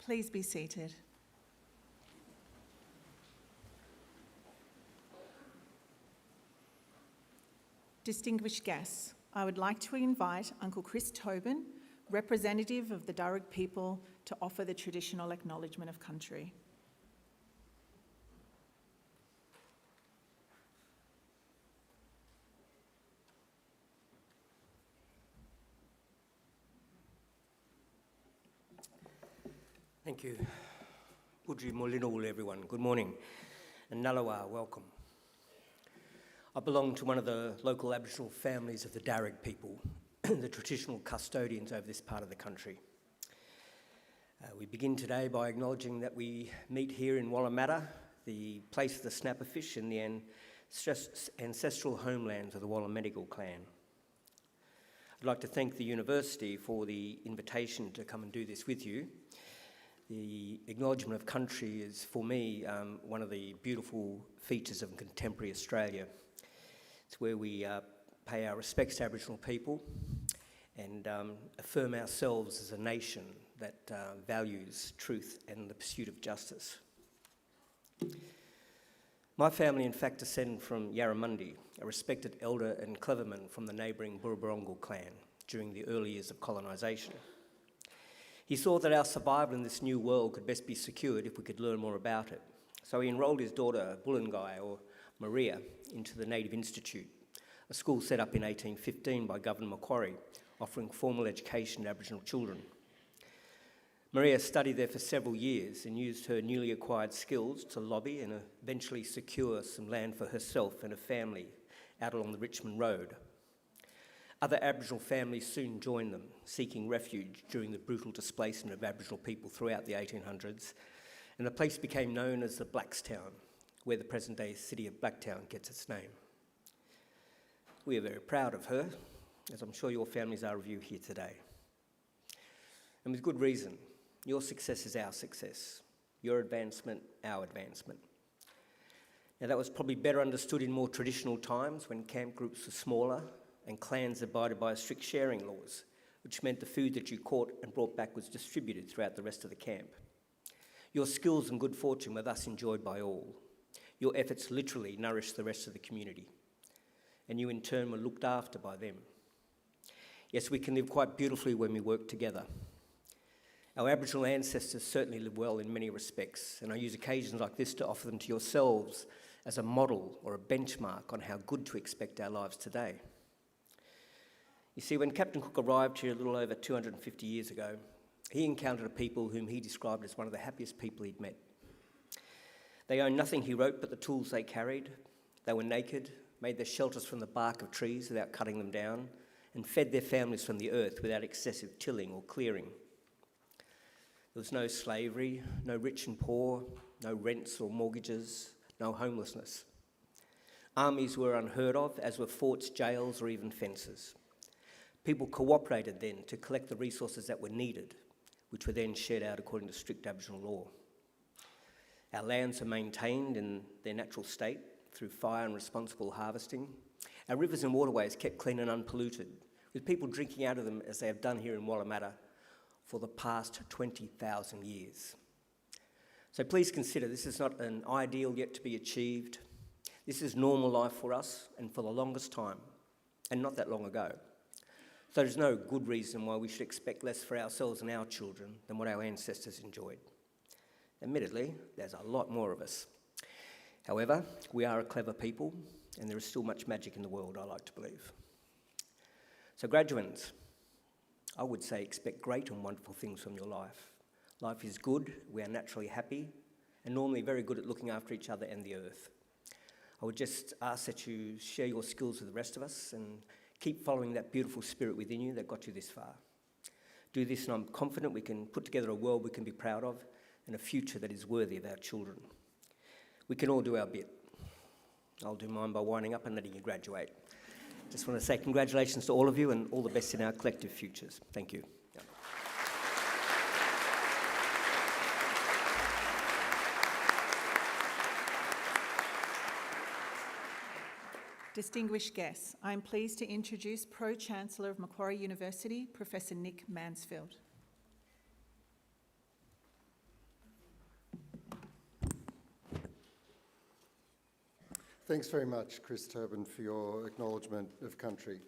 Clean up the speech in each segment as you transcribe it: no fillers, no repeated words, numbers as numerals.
Please be seated. Distinguished guests, I would like to invite Uncle Chris Tobin, representative of the Darug people, to offer the traditional acknowledgement of country. Thank you. Budji Molinul, everyone. Good morning. And Nalawa, welcome. I belong to one of the local Aboriginal families of the Darug people, the traditional custodians over this part of the country. We begin today by acknowledging that we meet here in Wallamata, the place of the snapper fish and the ancestral homelands of the Wallamedigal clan. I'd like to thank the university for the invitation to come and do this with you. The acknowledgement of country is, for me, one of the beautiful features of contemporary Australia. It's where we pay our respects to Aboriginal people and affirm ourselves as a nation that values truth and the pursuit of justice. My family, in fact, descend from Yarramundi, a respected elder and cleverman from the neighbouring Burrabarongal clan during the early years of colonisation. He saw that our survival in this new world could best be secured if we could learn more about it. So he enrolled his daughter, Bullangai, or Maria, into the Native Institute, a school set up in 1815 by Governor Macquarie, offering formal education to Aboriginal children. Maria studied there for several years and used her newly acquired skills to lobby and eventually secure some land for herself and her family out along the Richmond Road. Other Aboriginal families soon joined them, seeking refuge during the brutal displacement of Aboriginal people throughout the 1800s, and the place became known as the Blackstown, where the present-day city of Blacktown gets its name. We are very proud of her, as I'm sure your families are of you here today. And with good reason. Your success is our success. Your advancement, our advancement. Now that was probably better understood in more traditional times when camp groups were smaller and clans abided by strict sharing laws, which meant the food that you caught and brought back was distributed throughout the rest of the camp. Your skills and good fortune were thus enjoyed by all. Your efforts literally nourished the rest of the community, and you in turn were looked after by them. Yes, we can live quite beautifully when we work together. Our Aboriginal ancestors certainly lived well in many respects, and I use occasions like this to offer them to yourselves as a model or a benchmark on how good to expect our lives today. You see, when Captain Cook arrived here a little over 250 years ago, he encountered a people whom he described as one of the happiest people he'd met. They owned nothing, he wrote, but the tools they carried. They were naked, made their shelters from the bark of trees without cutting them down, and fed their families from the earth without excessive tilling or clearing. There was no slavery, no rich and poor, no rents or mortgages, no homelessness. Armies were unheard of, as were forts, jails, or even fences. People cooperated then to collect the resources that were needed, which were then shared out according to strict Aboriginal law. Our lands are maintained in their natural state through fire and responsible harvesting. Our rivers and waterways kept clean and unpolluted, with people drinking out of them as they have done here in Wallamata for the past 20,000 years. So please consider this is not an ideal yet to be achieved. This is normal life for us and for the longest time, and not that long ago. So there's no good reason why we should expect less for ourselves and our children than what our ancestors enjoyed. Admittedly, there's a lot more of us. However, we are a clever people, and there is still much magic in the world, I like to believe. So graduates, I would say expect great and wonderful things from your life. Life is good, we are naturally happy, and normally very good at looking after each other and the earth. I would just ask that you share your skills with the rest of us and keep following that beautiful spirit within you that got you this far. Do this and I'm confident we can put together a world we can be proud of and a future that is worthy of our children. We can all do our bit. I'll do mine by winding up and letting you graduate. Just want to say congratulations to all of you and all the best in our collective futures. Thank you. Distinguished guests, I am pleased to introduce Pro-Chancellor of Macquarie University, Professor Nick Mansfield. Thanks very much, Chris Tobin, for your acknowledgement of country.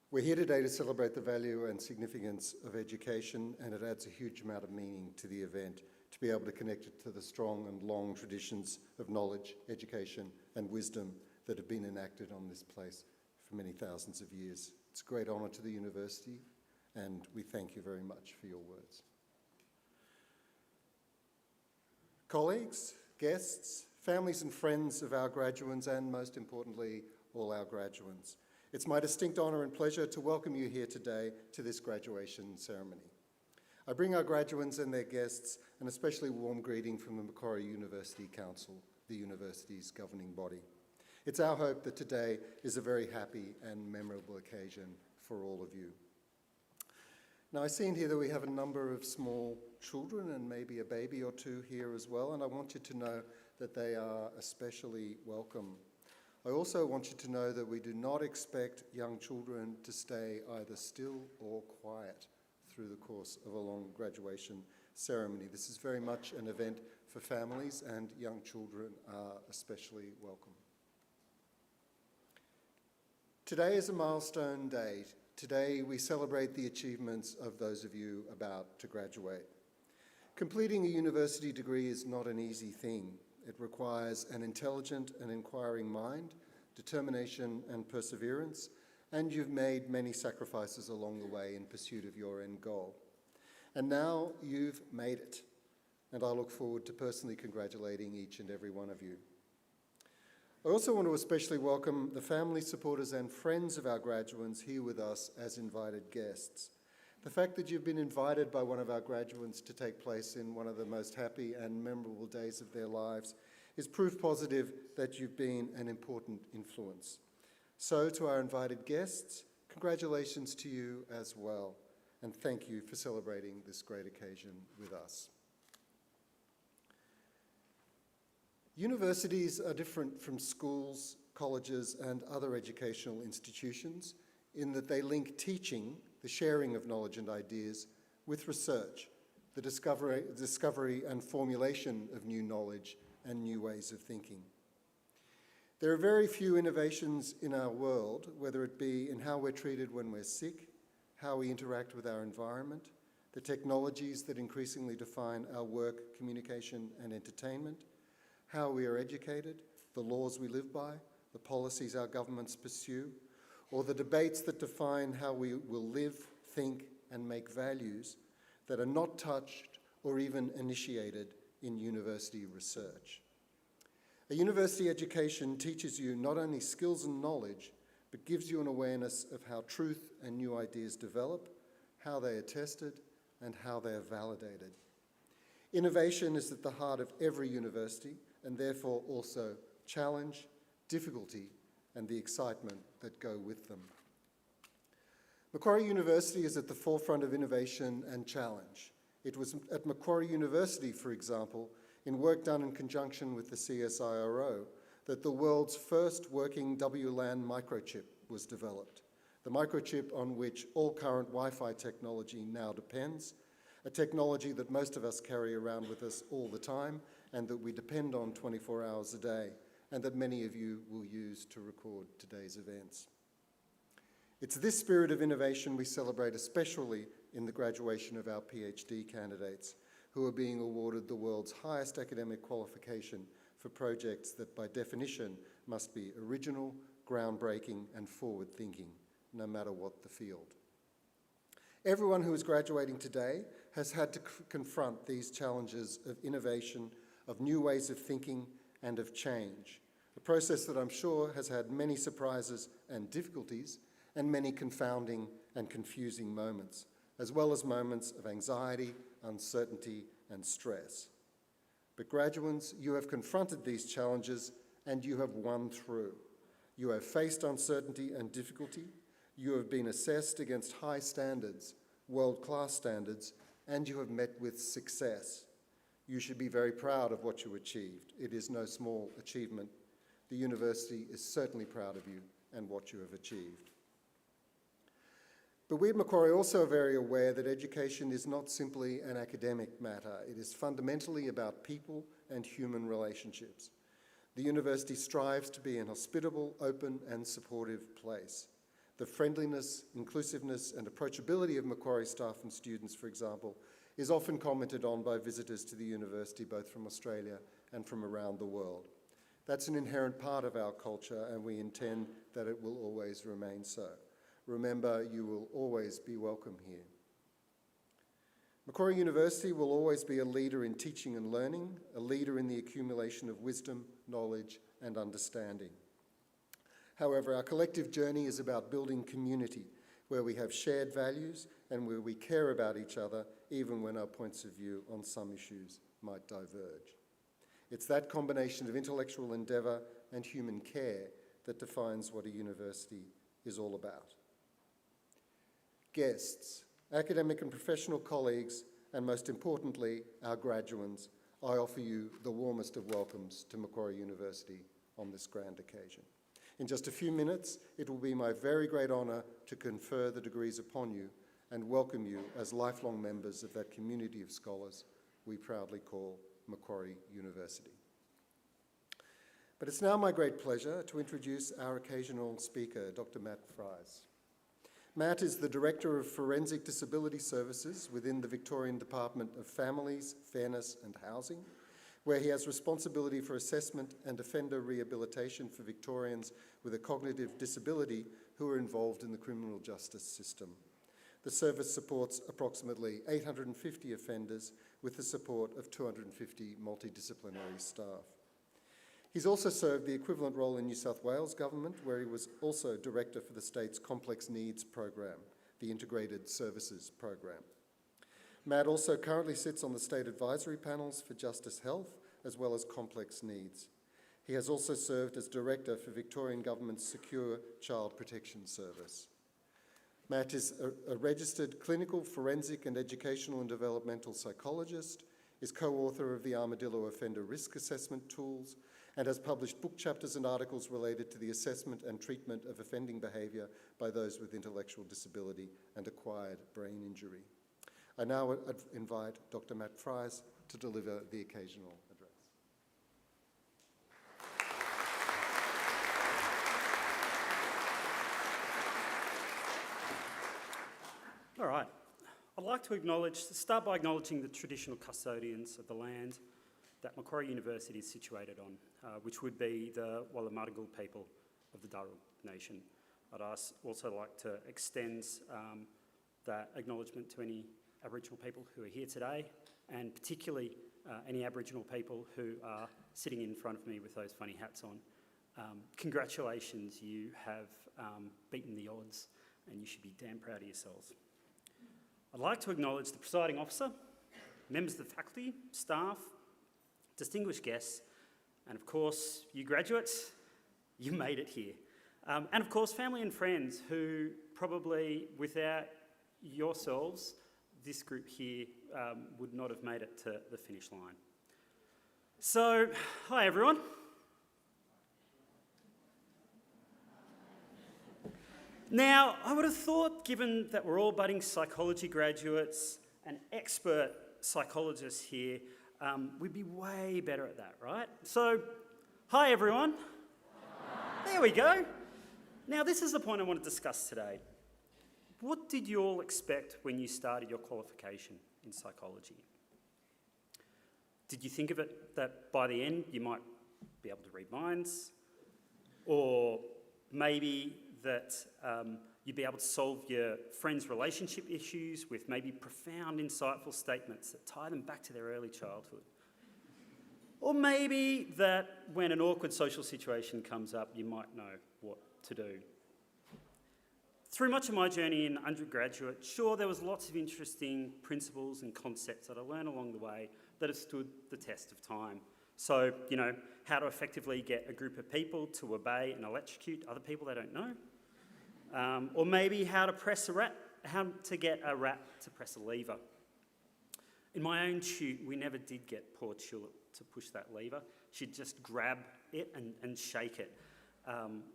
We're here today to celebrate the value and significance of education, and it adds a huge amount of meaning to the event to be able to connect it to the strong and long traditions of knowledge, education, and wisdom that have been enacted on this place for many thousands of years. It's a great honour to the university, and we thank you very much for your words. Colleagues, guests, families and friends of our graduands, and most importantly, all our graduands, it's my distinct honour and pleasure to welcome you here today to this graduation ceremony. I bring our graduands and their guests an especially warm greeting from the Macquarie University Council, the university's governing body. It's our hope that today is a very happy and memorable occasion for all of you. Now, I see in here that we have a number of small children and maybe a baby or two here as well, and I want you to know that they are especially welcome. I also want you to know that we do not expect young children to stay either still or quiet through the course of a long graduation ceremony. This is very much an event for families, and young children are especially welcome. Today is a milestone day. Today we celebrate the achievements of those of you about to graduate. Completing a university degree is not an easy thing. It requires an intelligent and inquiring mind, determination and perseverance, and you've made many sacrifices along the way in pursuit of your end goal. And now you've made it, and I look forward to personally congratulating each and every one of you. I also want to especially welcome the family, supporters and friends of our graduands here with us as invited guests. The fact that you've been invited by one of our graduands to take place in one of the most happy and memorable days of their lives is proof positive that you've been an important influence. So to our invited guests, congratulations to you as well, and thank you for celebrating this great occasion with us. Universities are different from schools, colleges, and other educational institutions in that they link teaching, the sharing of knowledge and ideas, with research, the discovery and formulation of new knowledge and new ways of thinking. There are very few innovations in our world, whether it be in how we're treated when we're sick, how we interact with our environment, the technologies that increasingly define our work, communication, and entertainment, how we are educated, the laws we live by, the policies our governments pursue, or the debates that define how we will live, think, and make values that are not touched or even initiated in university research. A university education teaches you not only skills and knowledge, but gives you an awareness of how truth and new ideas develop, how they are tested, and how they are validated. Innovation is at the heart of every university, and therefore also challenge, difficulty, and the excitement that go with them. Macquarie University is at the forefront of innovation and challenge. It was at Macquarie University, for example, in work done in conjunction with the CSIRO, that the world's first working WLAN microchip was developed, the microchip on which all current Wi-Fi technology now depends, a technology that most of us carry around with us all the time and that we depend on 24 hours a day, and that many of you will use to record today's events. It's this spirit of innovation we celebrate, especially in the graduation of our PhD candidates, who are being awarded the world's highest academic qualification for projects that by definition must be original, groundbreaking, and forward-thinking, no matter what the field. Everyone who is graduating today has had to confront these challenges of innovation, of new ways of thinking, and of change, a process that I'm sure has had many surprises and difficulties, and many confounding and confusing moments, as well as moments of anxiety, uncertainty, and stress. But graduands, you have confronted these challenges and you have won through. You have faced uncertainty and difficulty. You have been assessed against high standards, world-class standards, and you have met with success. You should be very proud of what you achieved. It is no small achievement. The university is certainly proud of you and what you have achieved. But we at Macquarie also are very aware that education is not simply an academic matter. It is fundamentally about people and human relationships. The university strives to be an hospitable, open and supportive place. The friendliness, inclusiveness and approachability of Macquarie staff and students, for example, is often commented on by visitors to the university, both from Australia and from around the world. That's an inherent part of our culture, and we intend that it will always remain so. Remember, you will always be welcome here. Macquarie University will always be a leader in teaching and learning, a leader in the accumulation of wisdom, knowledge, and understanding. However, our collective journey is about building community, where we have shared values and where we care about each other, even when our points of view on some issues might diverge. It's that combination of intellectual endeavour and human care that defines what a university is all about. Guests, academic and professional colleagues, and most importantly, our graduands, I offer you the warmest of welcomes to Macquarie University on this grand occasion. In just a few minutes, it will be my very great honour to confer the degrees upon you and welcome you as lifelong members of that community of scholars we proudly call Macquarie University. But it's now my great pleasure to introduce our occasional speaker, Dr. Matt Fries. Matt is the Director of Forensic Disability Services within the Victorian Department of Families, Fairness and Housing, where he has responsibility for assessment and offender rehabilitation for Victorians with a cognitive disability who are involved in the criminal justice system. The service supports approximately 850 offenders with the support of 250 multidisciplinary staff. He's also served the equivalent role in New South Wales Government, where he was also Director for the state's Complex Needs Program, the Integrated Services Program. Matt also currently sits on the state advisory panels for Justice Health, as well as Complex Needs. He has also served as Director for Victorian Government's Secure Child Protection Service. Matt is a registered clinical, forensic and educational and developmental psychologist, is co-author of the Armadillo Offender Risk Assessment Tools, and has published book chapters and articles related to the assessment and treatment of offending behaviour by those with intellectual disability and acquired brain injury. I now invite Dr. Matt Fries to deliver the occasional address. All right. I'd like to start by acknowledging the traditional custodians of the land that Macquarie University is situated on, which would be the Wallumattagal people of the Darug Nation. I'd also like to extend that acknowledgement to any Aboriginal people who are here today, and particularly any Aboriginal people who are sitting in front of me with those funny hats on. Congratulations, you have beaten the odds, and you should be damn proud of yourselves. I'd like to acknowledge the presiding officer, members of the faculty, staff, distinguished guests, and of course, you graduates, you made it here. And of course, family and friends who probably, without yourselves, this group here would not have made it to the finish line. So, hi everyone. Now, I would have thought, given that we're all budding psychology graduates and expert psychologists here, we'd be way better at that, right? So, hi everyone. Hi. There we go. Now, this is the point I want to discuss today. What did you all expect when you started your qualification in psychology? Did you think of it that by the end you might be able to read minds? Or maybe that you'd be able to solve your friends' relationship issues with maybe profound, insightful statements that tie them back to their early childhood? Or maybe that when an awkward social situation comes up, you might know what to do. Through much of my journey in undergraduate, sure, there was lots of interesting principles and concepts that I learned along the way that have stood the test of time. So, how to effectively get a group of people to obey and electrocute other people they don't know. Or maybe how to get a rat to press a lever. In my own tute, we never did get poor Tulip to push that lever. She'd just grab it and shake it.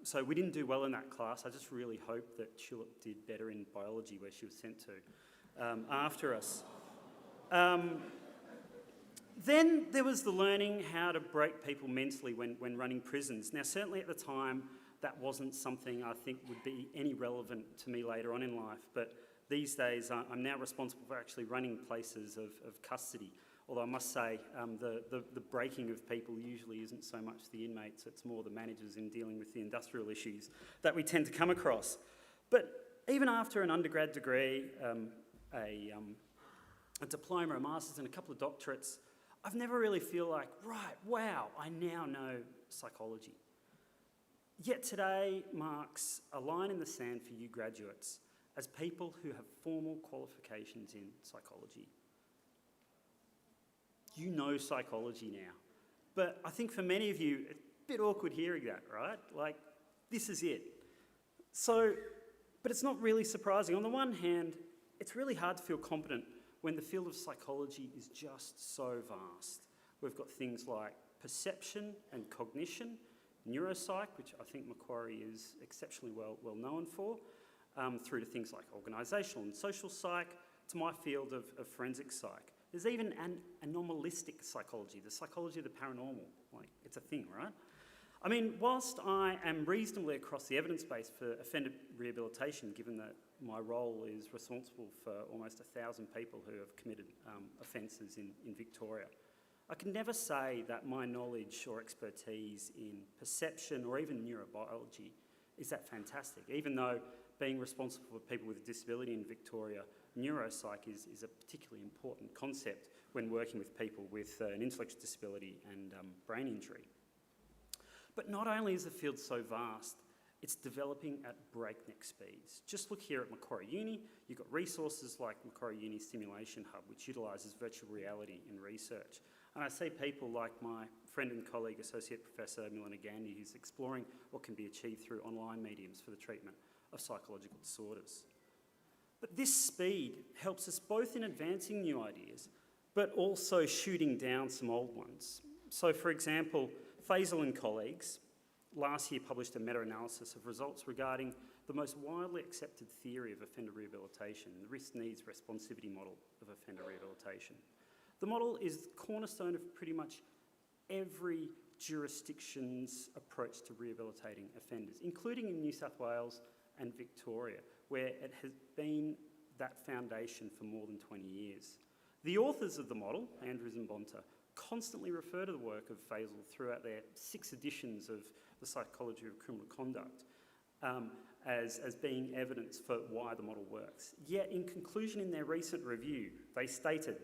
So we didn't do well in that class. I just really hope that Tulip did better in biology, where she was sent to after us. Then there was the learning how to break people mentally when running prisons. Now, certainly at the time, that wasn't something I think would be any relevant to me later on in life, but these days I'm now responsible for actually running places of custody. Although I must say, the breaking of people usually isn't so much the inmates, it's more the managers in dealing with the industrial issues that we tend to come across. But even after an undergrad degree, a diploma, a master's and a couple of doctorates, I've never really feel like, right, wow, I now know psychology. Yet today marks a line in the sand for you graduates as people who have formal qualifications in psychology. You know psychology now. But I think for many of you, it's a bit awkward hearing that, right? Like, this is it. So, but it's not really surprising. On the one hand, it's really hard to feel competent when the field of psychology is just so vast. We've got things like perception and cognition, neuropsych, which I think Macquarie is exceptionally well known for, through to things like organisational and social psych, to my field of forensic psych. There's even an anomalistic psychology, the psychology of the paranormal. Like, it's a thing, right? I mean, whilst I am reasonably across the evidence base for offender rehabilitation, given that my role is responsible for almost 1,000 people who have committed offences in Victoria, I can never say that my knowledge or expertise in perception or even neurobiology is that fantastic, even though being responsible for people with a disability in Victoria, neuropsych is a particularly important concept when working with people with an intellectual disability and brain injury. But not only is the field so vast, it's developing at breakneck speeds. Just look here at Macquarie Uni. You've got resources like Macquarie Uni Simulation Hub, which utilises virtual reality in research. And I see people like my friend and colleague, Associate Professor Milena Gandhi, who's exploring what can be achieved through online mediums for the treatment of psychological disorders. But this speed helps us both in advancing new ideas, but also shooting down some old ones. So, for example, Faisal and colleagues last year published a meta-analysis of results regarding the most widely accepted theory of offender rehabilitation, the risk-needs responsivity model of offender rehabilitation. The model is the cornerstone of pretty much every jurisdiction's approach to rehabilitating offenders, including in New South Wales and Victoria, where it has been that foundation for more than 20 years. The authors of the model, Andrews and Bonta, constantly refer to the work of Faisal throughout their 6 editions of The Psychology of Criminal Conduct as being evidence for why the model works. Yet, in conclusion in their recent review, they stated,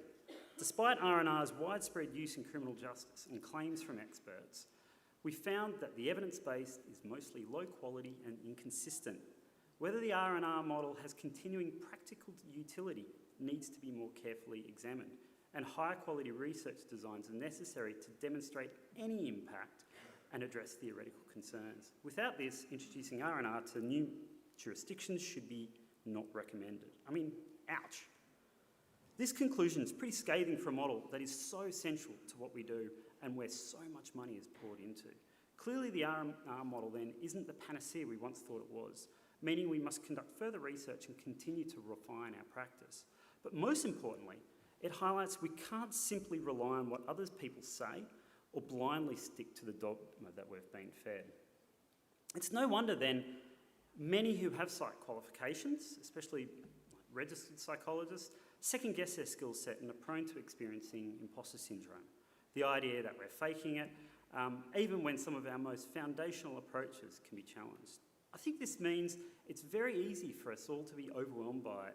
despite R&R's widespread use in criminal justice and claims from experts, we found that the evidence base is mostly low quality and inconsistent. Whether the R&R model has continuing practical utility needs to be more carefully examined, and higher quality research designs are necessary to demonstrate any impact and address theoretical concerns. Without this, introducing R&R to new jurisdictions should be not recommended. I mean, ouch. This conclusion is pretty scathing for a model that is so central to what we do and where so much money is poured into. Clearly the R&R model then isn't the panacea we once thought it was, meaning we must conduct further research and continue to refine our practice. But most importantly, it highlights we can't simply rely on what other people say or blindly stick to the dogma that we've been fed. It's no wonder then many who have psych qualifications, especially registered psychologists, second guess their skill set and are prone to experiencing imposter syndrome. The idea that we're faking it, even when some of our most foundational approaches can be challenged. I think this means it's very easy for us all to be overwhelmed by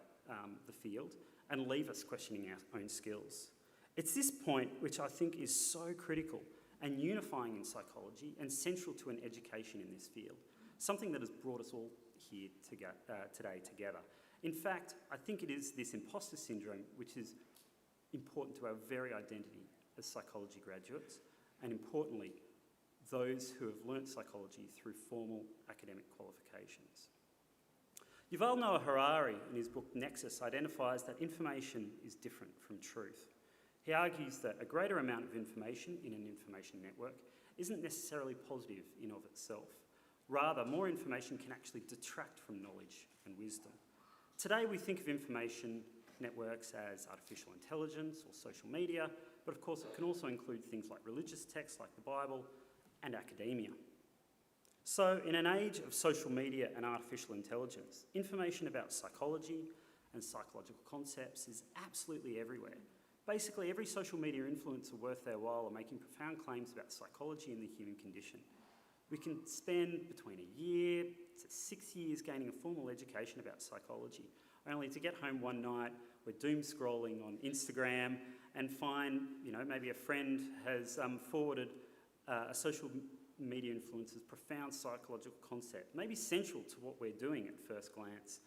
the field and leave us questioning our own skills. It's this point which I think is so critical and unifying in psychology and central to an education in this field, something that has brought us all here today together. In fact, I think it is this imposter syndrome which is important to our very identity as psychology graduates, and importantly, those who have learnt psychology through formal academic qualifications. Yuval Noah Harari, in his book Nexus, identifies that information is different from truth. He argues that a greater amount of information in an information network isn't necessarily positive in of itself. Rather, more information can actually detract from knowledge and wisdom. Today we think of information networks as artificial intelligence or social media, but of course it can also include things like religious texts like the Bible and academia. So in an age of social media and artificial intelligence, information about psychology and psychological concepts is absolutely everywhere. Basically, every social media influencer worth their while are making profound claims about psychology and the human condition. We can spend between a year to 6 years gaining a formal education about psychology, only to get home one night, we're doom scrolling on Instagram and find, maybe a friend has forwarded a social media influencer's profound psychological concept, maybe central to what we're doing at first glance.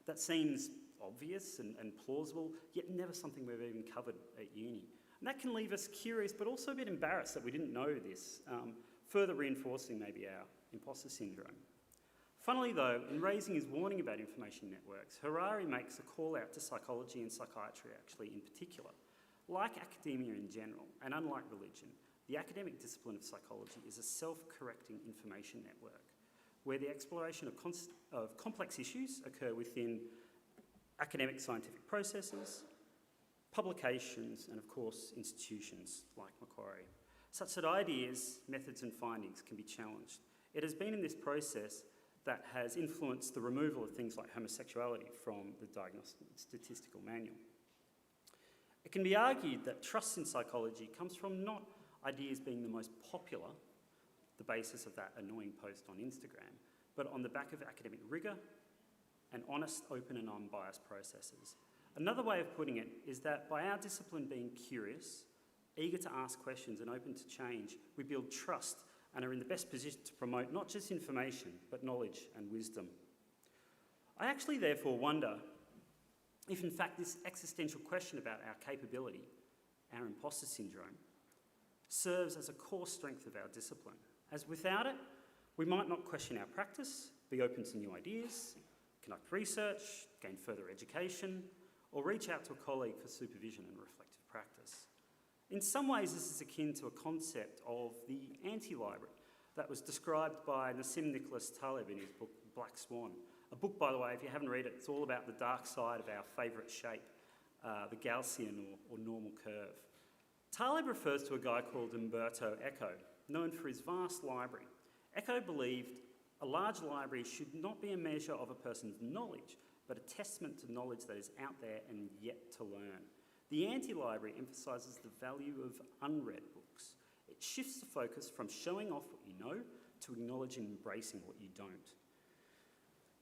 That seems obvious and plausible, yet never something we've even covered at uni. And that can leave us curious, but also a bit embarrassed that we didn't know this, further reinforcing maybe our imposter syndrome. Funnily though, in raising his warning about information networks, Harari makes a call out to psychology and psychiatry actually in particular. Like academia in general, and unlike religion, the academic discipline of psychology is a self-correcting information network where the exploration of complex issues occur within academic scientific processes, publications, and of course institutions like Macquarie, such that ideas, methods and findings can be challenged. It has been in this process that has influenced the removal of things like homosexuality from the Diagnostic Statistical Manual. It can be argued that trust in psychology comes from not ideas being the most popular, the basis of that annoying post on Instagram, but on the back of academic rigour and honest, open and unbiased processes. Another way of putting it is that by our discipline being curious, eager to ask questions and open to change, we build trust and are in the best position to promote not just information, but knowledge and wisdom. I actually therefore wonder if in fact this existential question about our capability, our imposter syndrome, serves as a core strength of our discipline, as without it, we might not question our practice, be open to new ideas, conduct research, gain further education, or reach out to a colleague for supervision and reflective practice. In some ways, this is akin to a concept of the anti-library that was described by Nassim Nicholas Taleb in his book Black Swan. A book, by the way, if you haven't read it, it's all about the dark side of our favourite shape, the Gaussian or normal curve. Taleb refers to a guy called Umberto Eco, known for his vast library. Eco believed a large library should not be a measure of a person's knowledge, but a testament to knowledge that is out there and yet to learn. The anti-library emphasises the value of unread books. It shifts the focus from showing off what you know to acknowledging and embracing what you don't.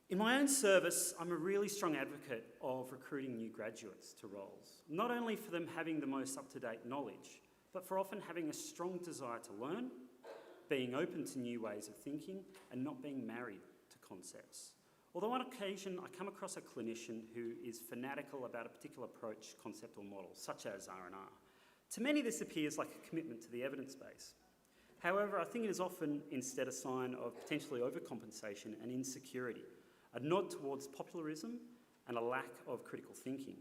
In my own service, I'm a really strong advocate of recruiting new graduates to roles, not only for them having the most up-to-date knowledge, but for often having a strong desire to learn, being open to new ways of thinking, and not being married to concepts. Although on occasion I come across a clinician who is fanatical about a particular approach, concept or model, such as R&R. To many this appears like a commitment to the evidence base. However, I think it is often instead a sign of potentially overcompensation and insecurity, a nod towards popularism and a lack of critical thinking.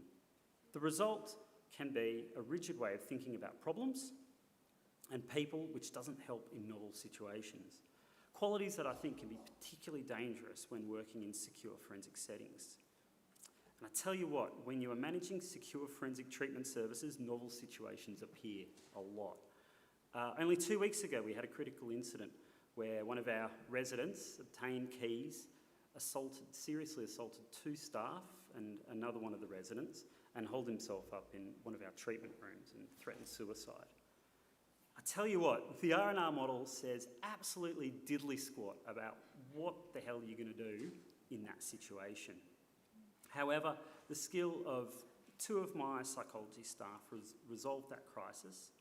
The result can be a rigid way of thinking about problems and people, which doesn't help in novel situations. Qualities that I think can be particularly dangerous when working in secure forensic settings. And I tell you what, when you are managing secure forensic treatment services, novel situations appear a lot. Only 2 weeks ago, we had a critical incident where one of our residents obtained keys, seriously assaulted 2 staff and another one of the residents, and holed himself up in one of our treatment rooms and threatened suicide. I tell you what, the R&R model says absolutely diddly squat about what the hell you're going to do in that situation. However, the skill of 2 of my psychology staff resolved that crisis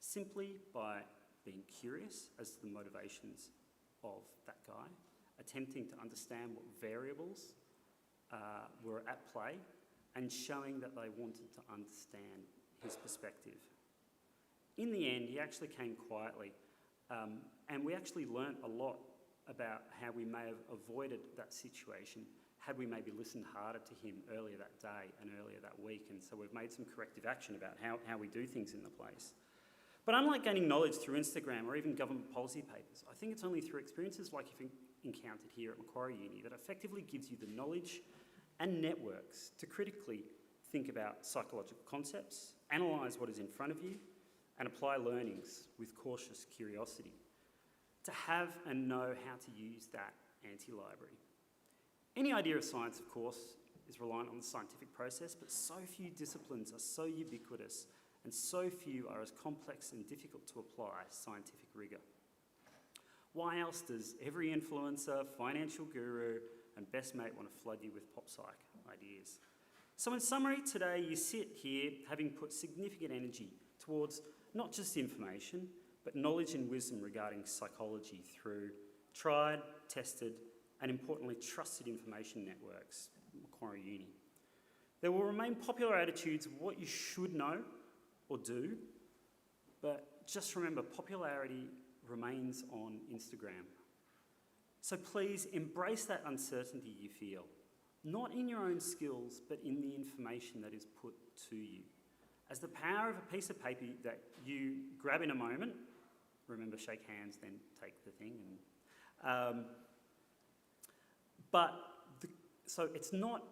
simply by being curious as to the motivations of that guy, attempting to understand what variables were at play, and showing that they wanted to understand his perspective. In the end, he actually came quietly, and we actually learnt a lot about how we may have avoided that situation had we maybe listened harder to him earlier that day and earlier that week, and so we've made some corrective action about how we do things in the place. But unlike gaining knowledge through Instagram or even government policy papers, I think it's only through experiences like you've encountered here at Macquarie Uni that effectively gives you the knowledge and networks to critically think about psychological concepts, analyse what is in front of you, and apply learnings with cautious curiosity. To have and know how to use that anti-library. Any idea of science, of course, is reliant on the scientific process, but so few disciplines are so ubiquitous and so few are as complex and difficult to apply scientific rigour. Why else does every influencer, financial guru and best mate want to flood you with pop psych ideas? So in summary, today you sit here having put significant energy towards not just information, but knowledge and wisdom regarding psychology through tried, tested, and importantly, trusted information networks, Macquarie Uni. There will remain popular attitudes of what you should know or do, but just remember, popularity remains on Instagram. So please embrace that uncertainty you feel, not in your own skills, but in the information that is put to you. As the power of a piece of paper that you grab in a moment, remember, shake hands, then take the thing. So it's not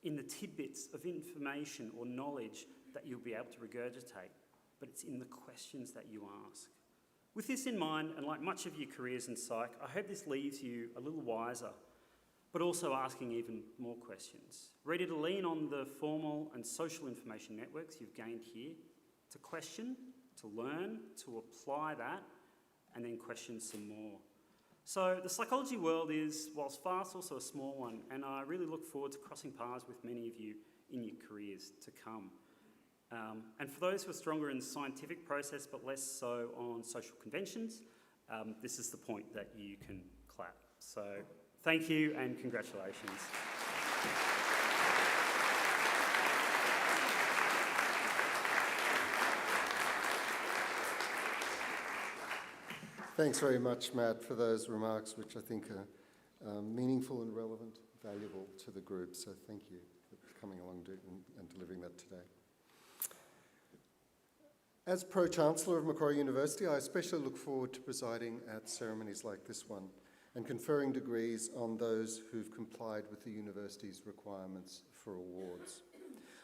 in the tidbits of information or knowledge that you'll be able to regurgitate, but it's in the questions that you ask. With this in mind, and like much of your careers in psych, I hope this leaves you a little wiser, but also asking even more questions. Ready to lean on the formal and social information networks you've gained here to question, to learn, to apply that, and then question some more. So the psychology world is, whilst vast, also a small one, and I really look forward to crossing paths with many of you in your careers to come. And for those who are stronger in the scientific process but less so on social conventions, this is the point that you can clap. So thank you and congratulations. Thanks very much, Matt, for those remarks, which I think are meaningful and relevant, valuable to the group. So thank you for coming along and delivering that today. As Pro-Chancellor of Macquarie University, I especially look forward to presiding at ceremonies like this one and conferring degrees on those who've complied with the university's requirements for awards.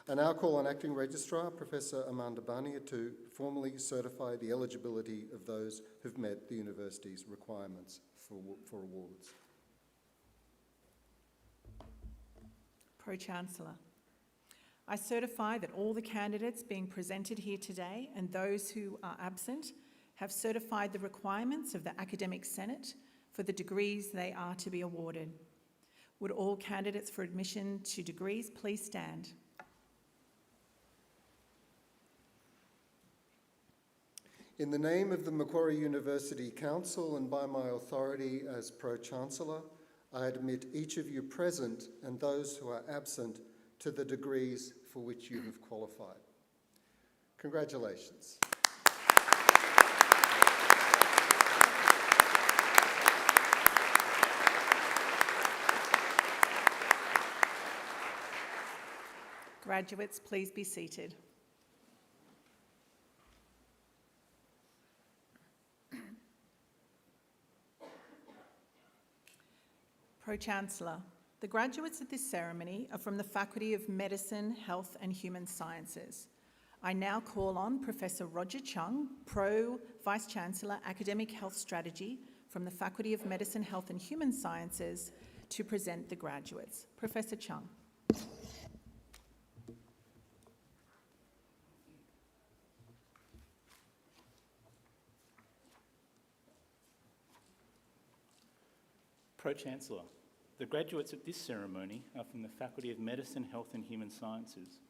I now call on Acting Registrar, Professor Amanda Barnier, to formally certify the eligibility of those who've met the university's requirements for awards. Pro-Chancellor, I certify that all the candidates being presented here today and those who are absent have certified the requirements of the Academic Senate for the degrees they are to be awarded. Would all candidates for admission to degrees please stand? In the name of the Macquarie University Council and by my authority as Pro-Chancellor, I admit each of you present and those who are absent to the degrees for which you have qualified. Congratulations. Graduates, please be seated. Pro-Chancellor, the graduates at this ceremony are from the Faculty of Medicine, Health and Human Sciences. I now call on Professor Roger Chung, Pro-Vice-Chancellor, Academic Health Strategy from the Faculty of Medicine, Health and Human Sciences to present the graduates. Professor Chung. Pro-Chancellor, the graduates at this ceremony are from the Faculty of Medicine, Health and Human Sciences,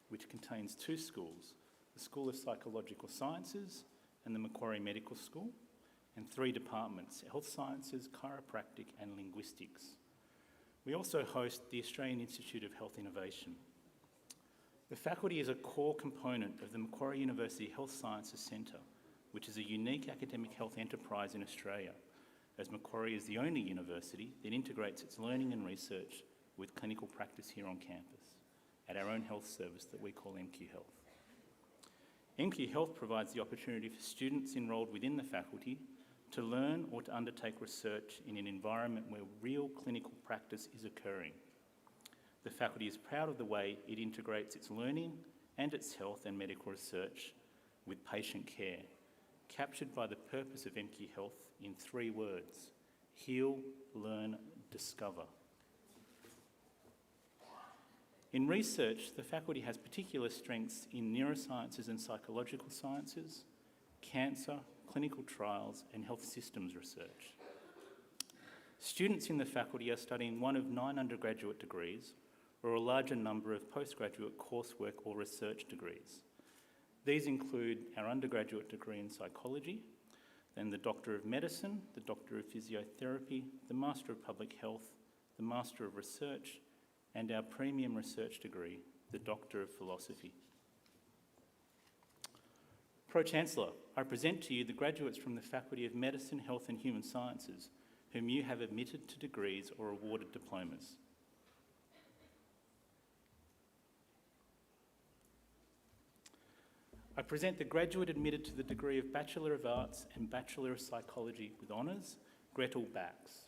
which contains two schools, the School of Psychological Sciences and the Macquarie Medical School, and three departments, Health Sciences, Chiropractic and Linguistics. We also host the Australian Institute of Health Innovation. The faculty is a core component of the Macquarie University Health Sciences Centre, which is a unique academic health enterprise in Australia, as Macquarie is the only university that integrates its learning and research with clinical practice here on campus at our own health service that we call MQ Health. MQ Health provides the opportunity for students enrolled within the faculty to learn or to undertake research in an environment where real clinical practice is occurring. The faculty is proud of the way it integrates its learning and its health and medical research with patient care, captured by the purpose of MQ Health in 3 words: heal, learn, discover. In research, the faculty has particular strengths in neurosciences and psychological sciences, cancer, clinical trials, and health systems research. Students in the faculty are studying one of 9 undergraduate degrees or a larger number of postgraduate coursework or research degrees. These include our undergraduate degree in psychology, then the Doctor of Medicine, the Doctor of Physiotherapy, the Master of Public Health, the Master of Research, and our premium research degree, the Doctor of Philosophy. Pro-Chancellor, I present to you the graduates from the Faculty of Medicine, Health and Human Sciences, whom you have admitted to degrees or awarded diplomas. I present the graduate admitted to the degree of Bachelor of Arts and Bachelor of Psychology with honours, Gretel Bax.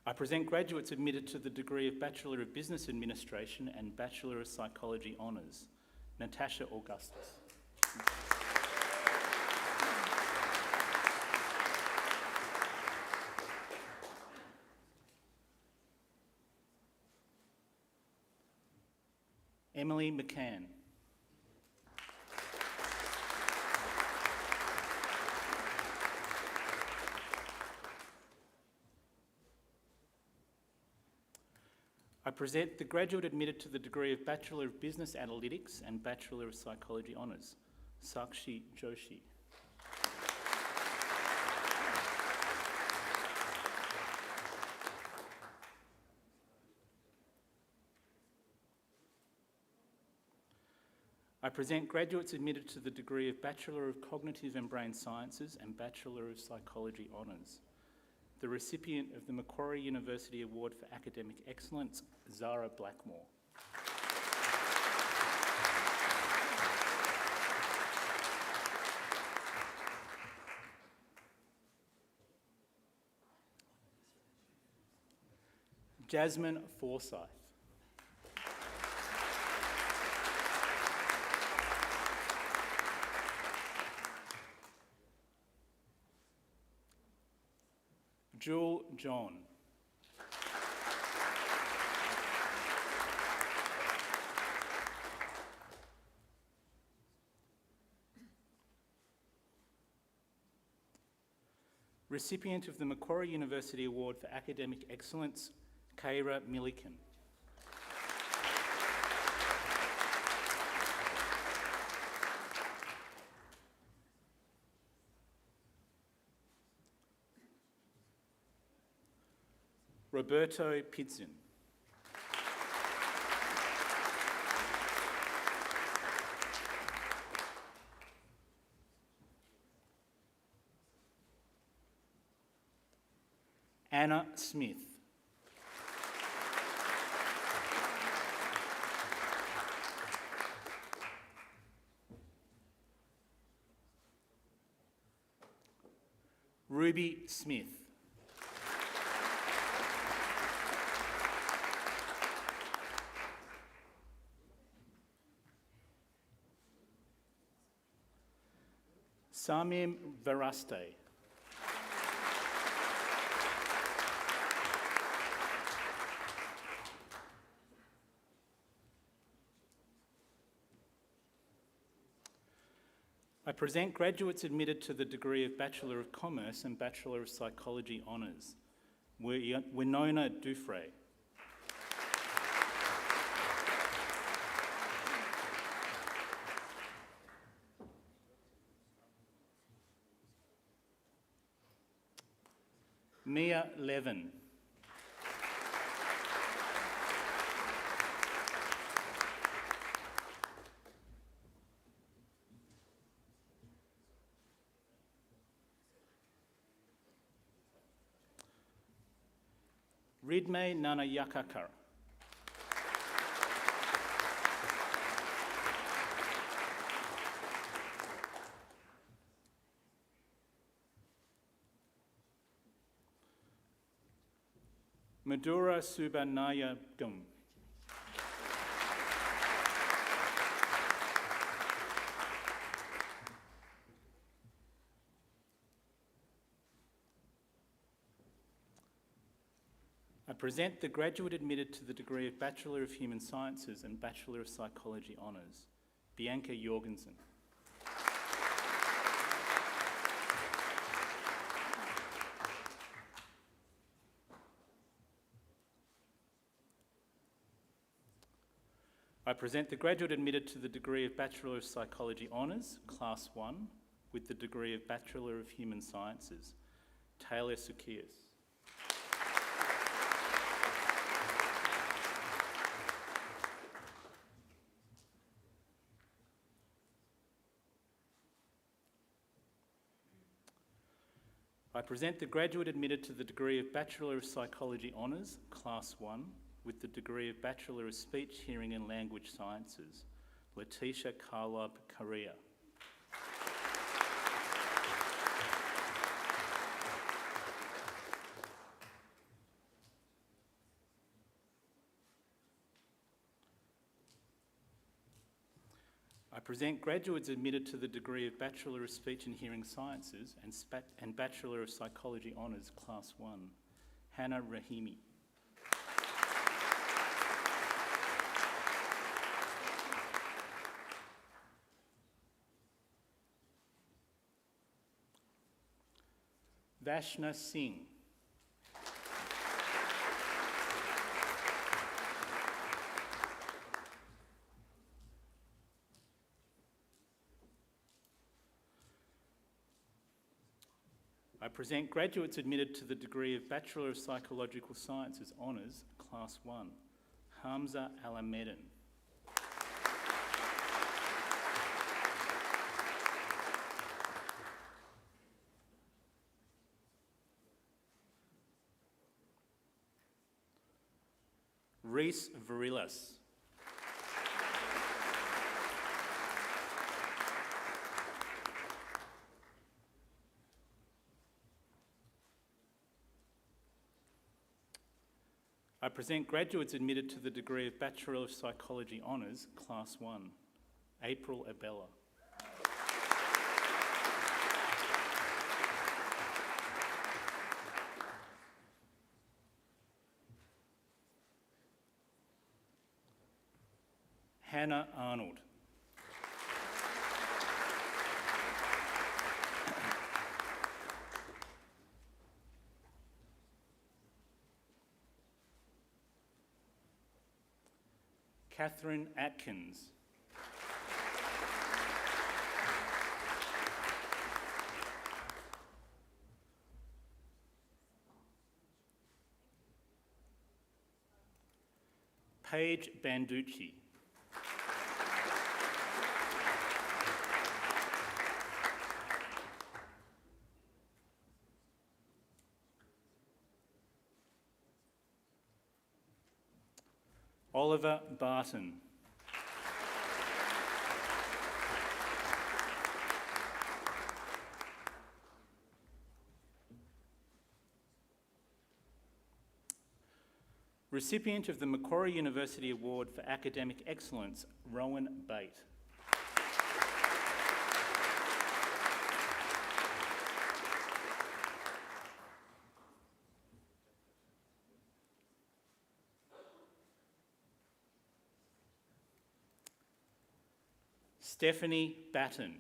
I present graduates admitted to the degree of Bachelor of Business Administration and Bachelor of Psychology honours, Natasha Augustus. Emily McCann. I present the graduate admitted to the degree of Bachelor of Business Analytics and Bachelor of Psychology honours, Sakshi Joshi. I present graduates admitted to the degree of Bachelor of Cognitive and Brain Sciences and Bachelor of Psychology honours, the recipient of the Macquarie University Award for Academic Excellence, Zara Blackmore. Jasmine Forsyth. Jewel John. Recipient of the Macquarie University Award for Academic Excellence, Keira Milliken. Roberto Pizzin. Anna Smith. Ruby Smith. Samim Varaste. I present graduates admitted to the degree of Bachelor of Commerce and Bachelor of Psychology honours, Winona Dufresne. Mia Levin. Ridme Nanayakakar. Madura Subanayagam. I present the graduate admitted to the degree of Bachelor of Human Sciences and Bachelor of Psychology Honours, Bianca Jorgensen. I present the graduate admitted to the degree of Bachelor of Psychology Honours, Class 1, with the degree of Bachelor of Human Sciences, Taylor Sukias. I present the graduate admitted to the degree of Bachelor of Psychology Honours, Class 1, with the degree of Bachelor of Speech, Hearing and Language Sciences, Letitia Karlab Correa. I present graduates admitted to the degree of Bachelor of Speech and Hearing Sciences and Bachelor of Psychology Honours, Class 1, Hannah Rahimi. Vashna Singh. I present graduates admitted to the degree of Bachelor of Psychological Sciences Honours, Class 1, Hamza Alameddin. Reese Virilas. I present graduates admitted to the degree of Bachelor of Psychology Honours, Class 1, April Abella. Hannah Arnold. Catherine Atkins. Paige Banducci. Oliver Barton. Recipient of the Macquarie University Award for Academic Excellence, Rowan Bate. Stephanie Batten.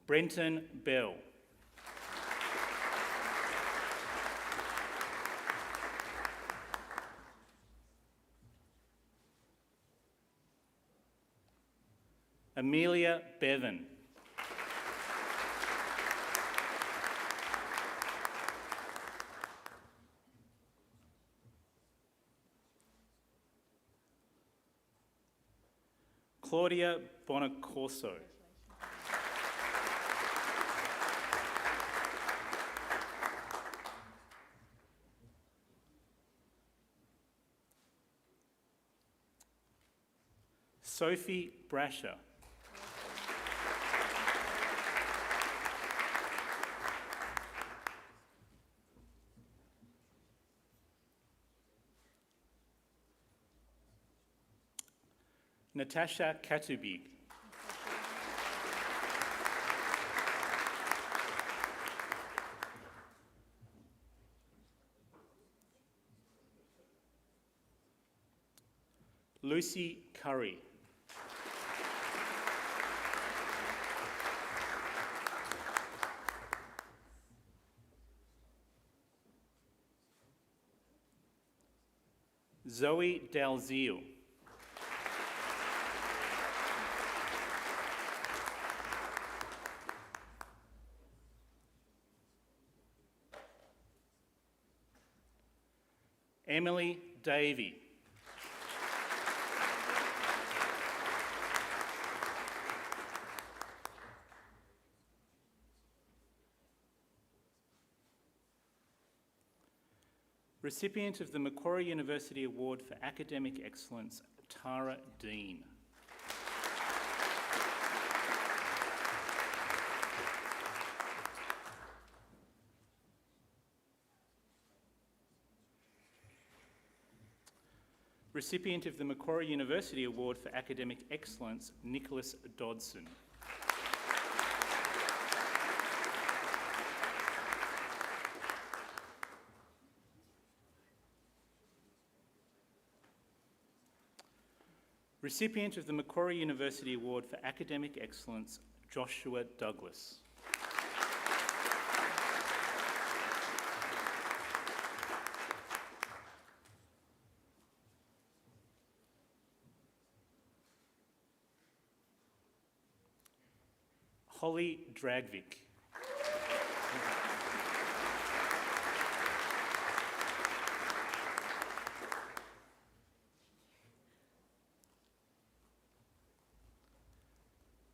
Brenton Bell. Amelia Bevan. Claudia Bonacorso. Sophie Brasher. Natasha Katubig. Lucy Curry. Zoe Dalziel. Emily Davey. Recipient of the Macquarie University Award for Academic Excellence, Tara Dean. Recipient of the Macquarie University Award for Academic Excellence, Nicholas Dodson. Recipient of the Macquarie University Award for Academic Excellence, Joshua Douglas. Holly Dragvik.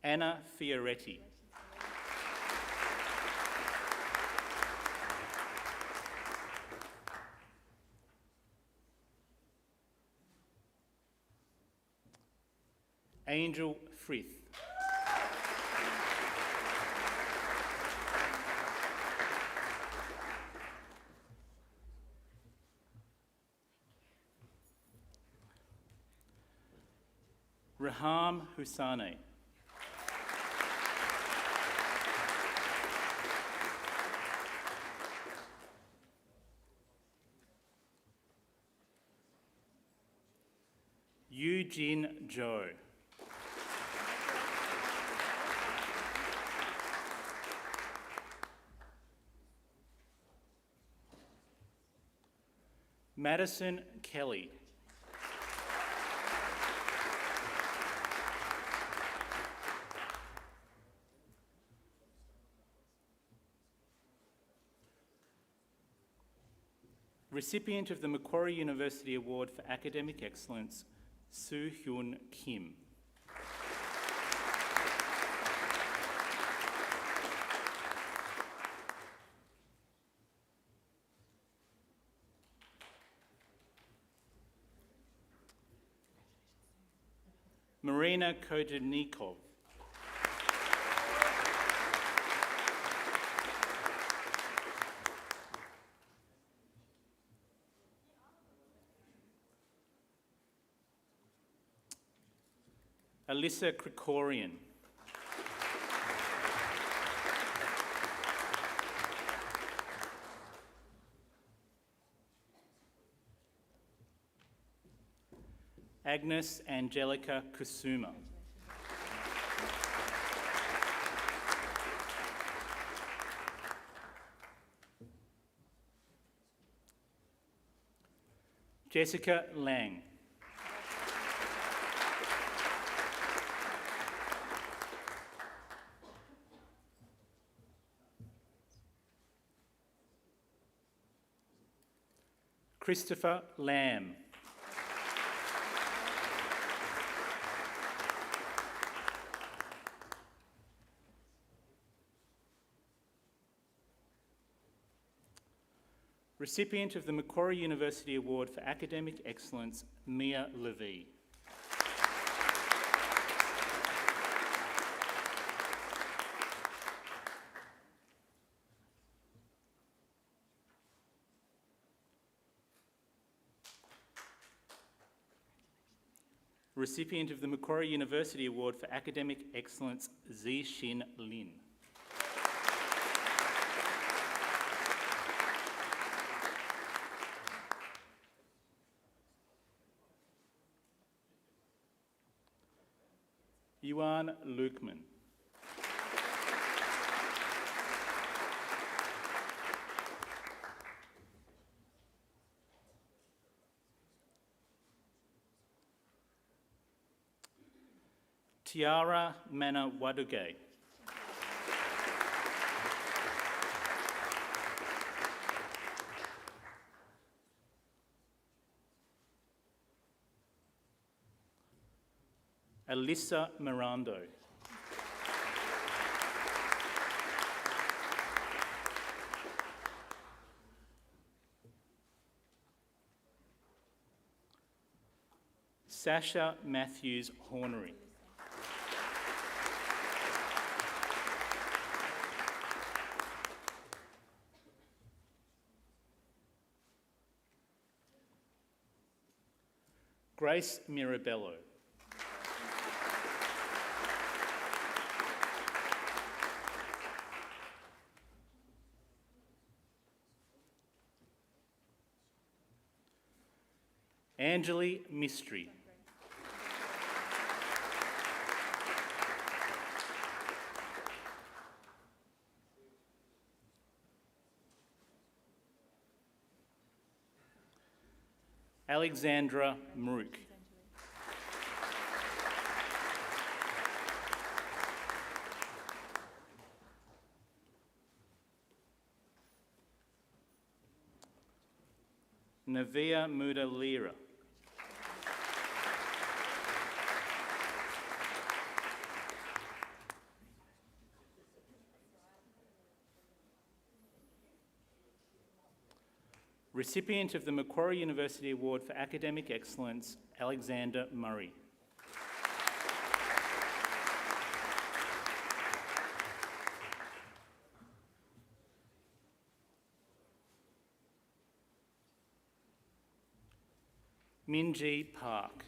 Anna Fioretti. Angel Frith. Raham Husane. Eugene Joe. Madison Kelly. Recipient of the Macquarie University Award for Academic Excellence, Soo Hyun Kim. Marina Kojenikov. Alyssa Krikorian. Agnes Angelica Kusuma. Jessica Lang. Christopher Lamb. Recipient of the Macquarie University Award for Academic Excellence, Mia Levy. Recipient of the Macquarie University Award for Academic Excellence, Zixin Lin. Yuan Lukeman. Tiara Mana Waduge. Alyssa Mirando. Sasha Matthews Hornery. Grace Mirabello. Angeli Mistry. Alexandra Marouk. Navia Muda Lira. Recipient of the Macquarie University Award for Academic Excellence, Alexander Murray. Minji Park.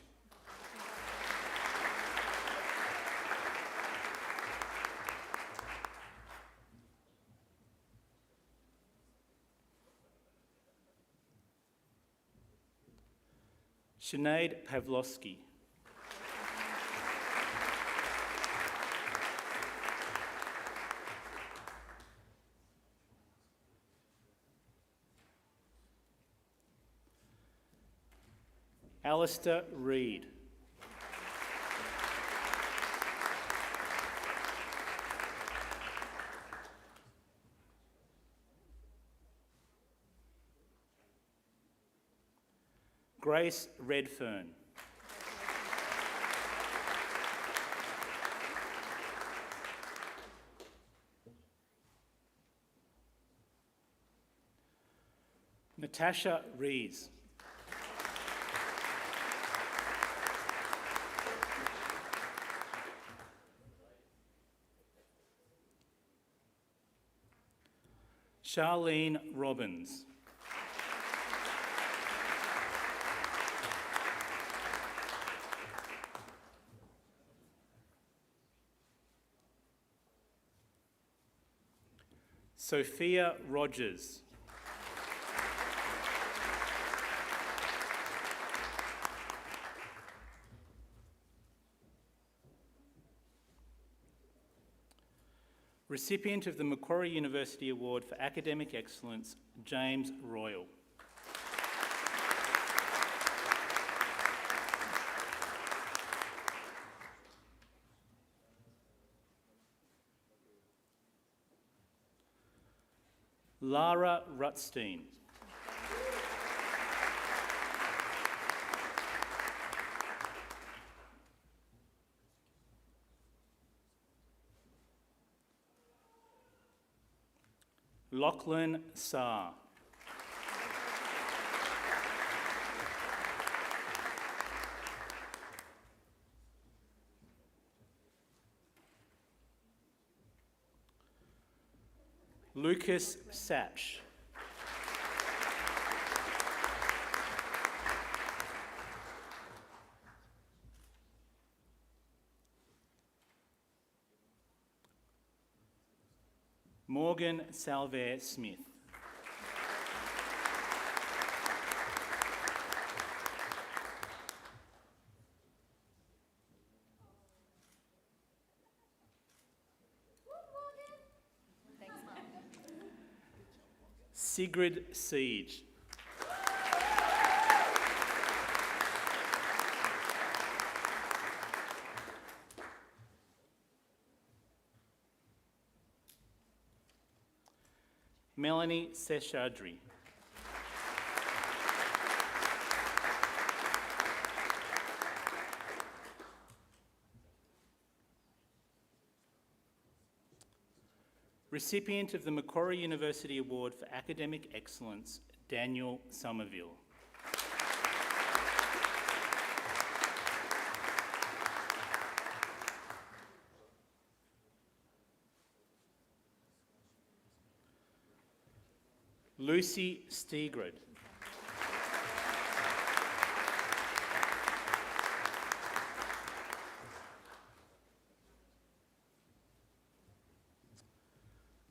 Sinead Pavlovsky. Alistair Reid. Grace Redfern. Natasha Rees. Charlene Robbins. Sophia Rogers. Recipient of the Macquarie University Award for Academic Excellence, James Royal. Lara Rutstein. Lachlan Saar. Lucas Satch. Morgan Salvaire Smith. Sigrid Siege. Melanie Seshadri. Recipient of the Macquarie University Award for Academic Excellence, Daniel Somerville. Lucy Stegred.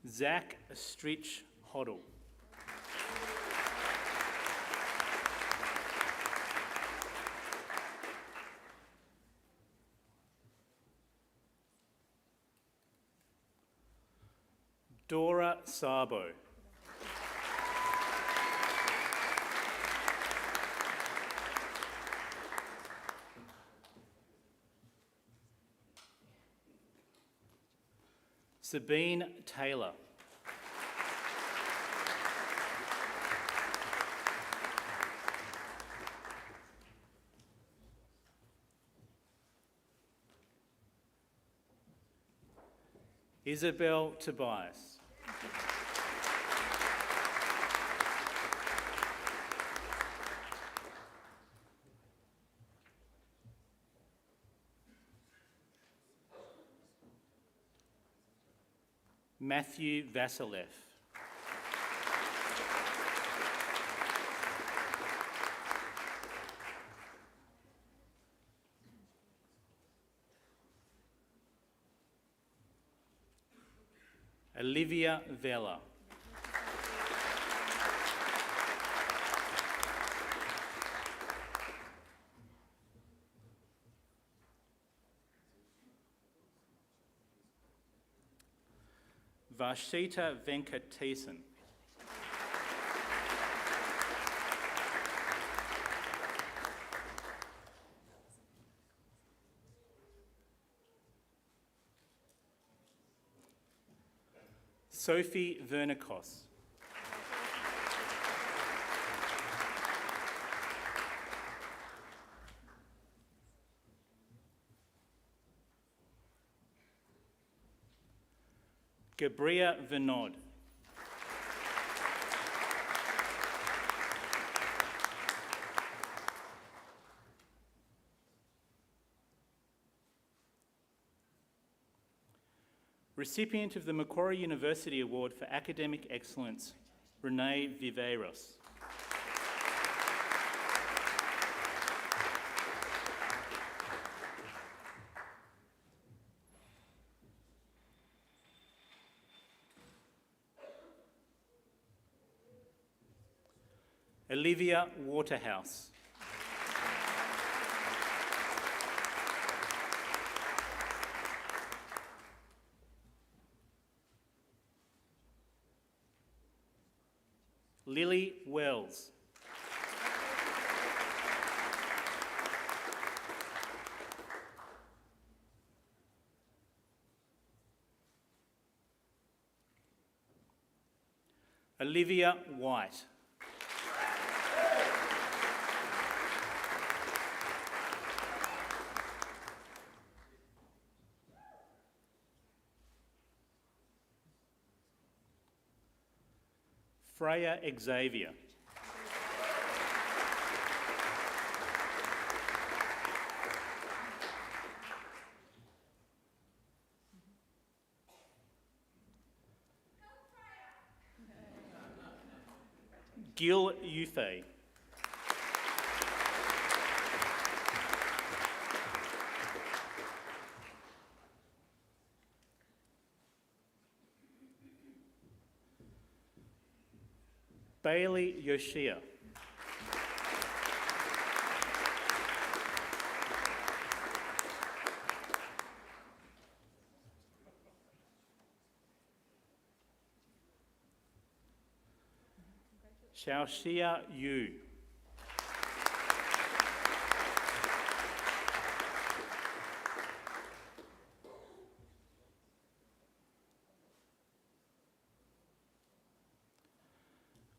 Zach Stritch Hoddle. Dora Sabo. Sabine Taylor. Isabel Tobias. Matthew Vasilev. Olivia Vella. Varshita Venkatesan. Sophie Vernikos. Gabria Vinod. Recipient of the Macquarie University Award for Academic Excellence, Renee Viveiros. Olivia Waterhouse. Lily Wells. Olivia White. Freya Xavier. Gil Yufei. Bailey Yoshia. Xiaoxia Yu.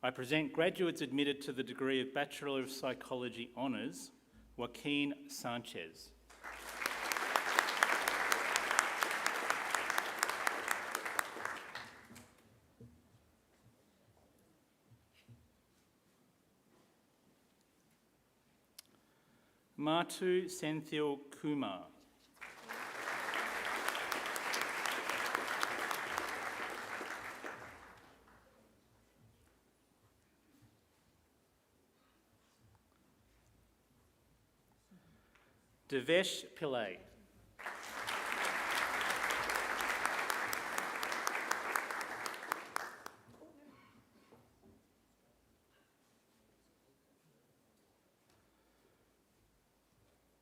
I present graduates admitted to the degree of Bachelor of Psychology Honours, Joaquin Sanchez. Matu Senthil Kumar. Devesh Pillai.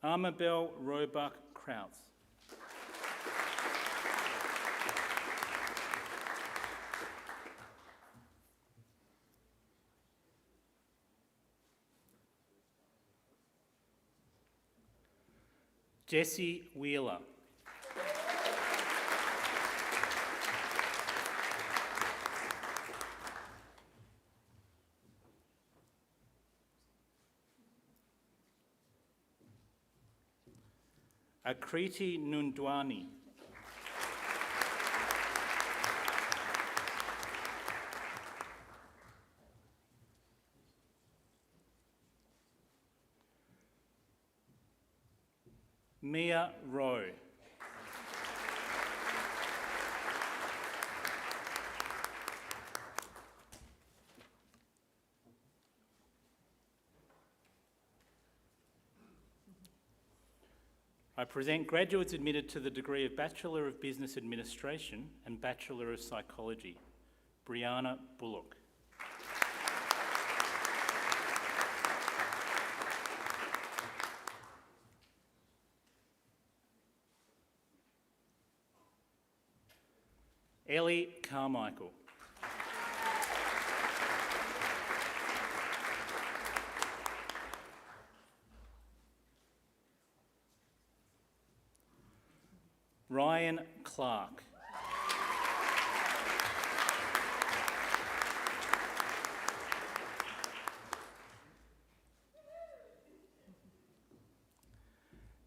Amabel Roebuck Krauss. Jessie Wheeler. Akriti Nundwani. Mia Rowe. I present graduates admitted to the degree of Bachelor of Business Administration and Bachelor of Psychology, Brianna Bullock. Ellie Carmichael. Ryan Clark.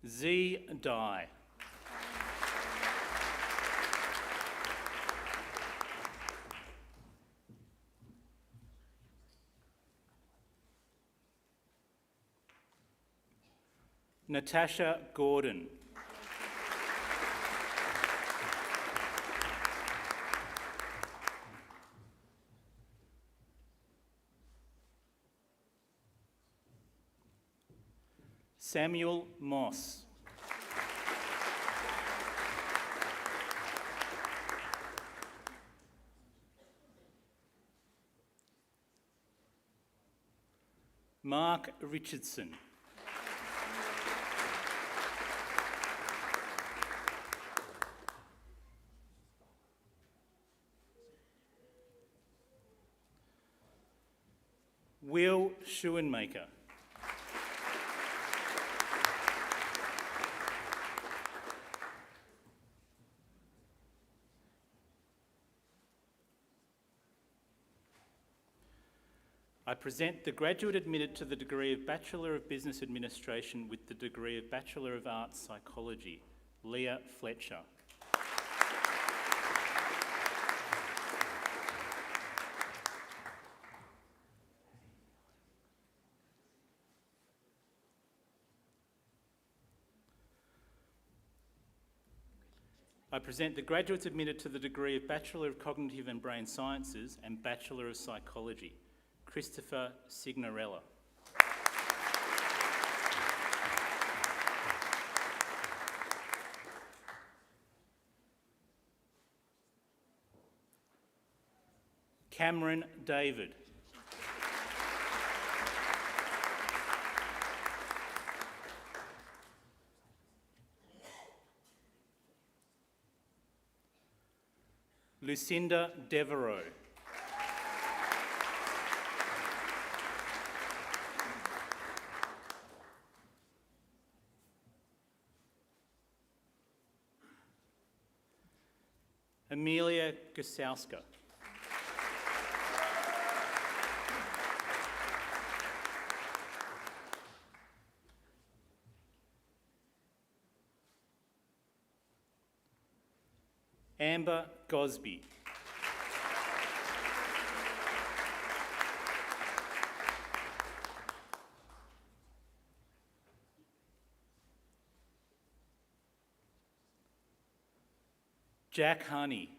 Z. Dye. Natasha Gordon. Samuel Moss. Mark Richardson. Will Schoenmaker. I present the graduate admitted to the degree of Bachelor of Business Administration with the degree of Bachelor of Arts Psychology, Leah Fletcher. I present the graduates admitted to the degree of Bachelor of Cognitive and Brain Sciences and Bachelor of Psychology, Christopher Signorella. Cameron David. Lucinda Devereaux. Amelia Gusowska. Amber Gosby. Jack Honey.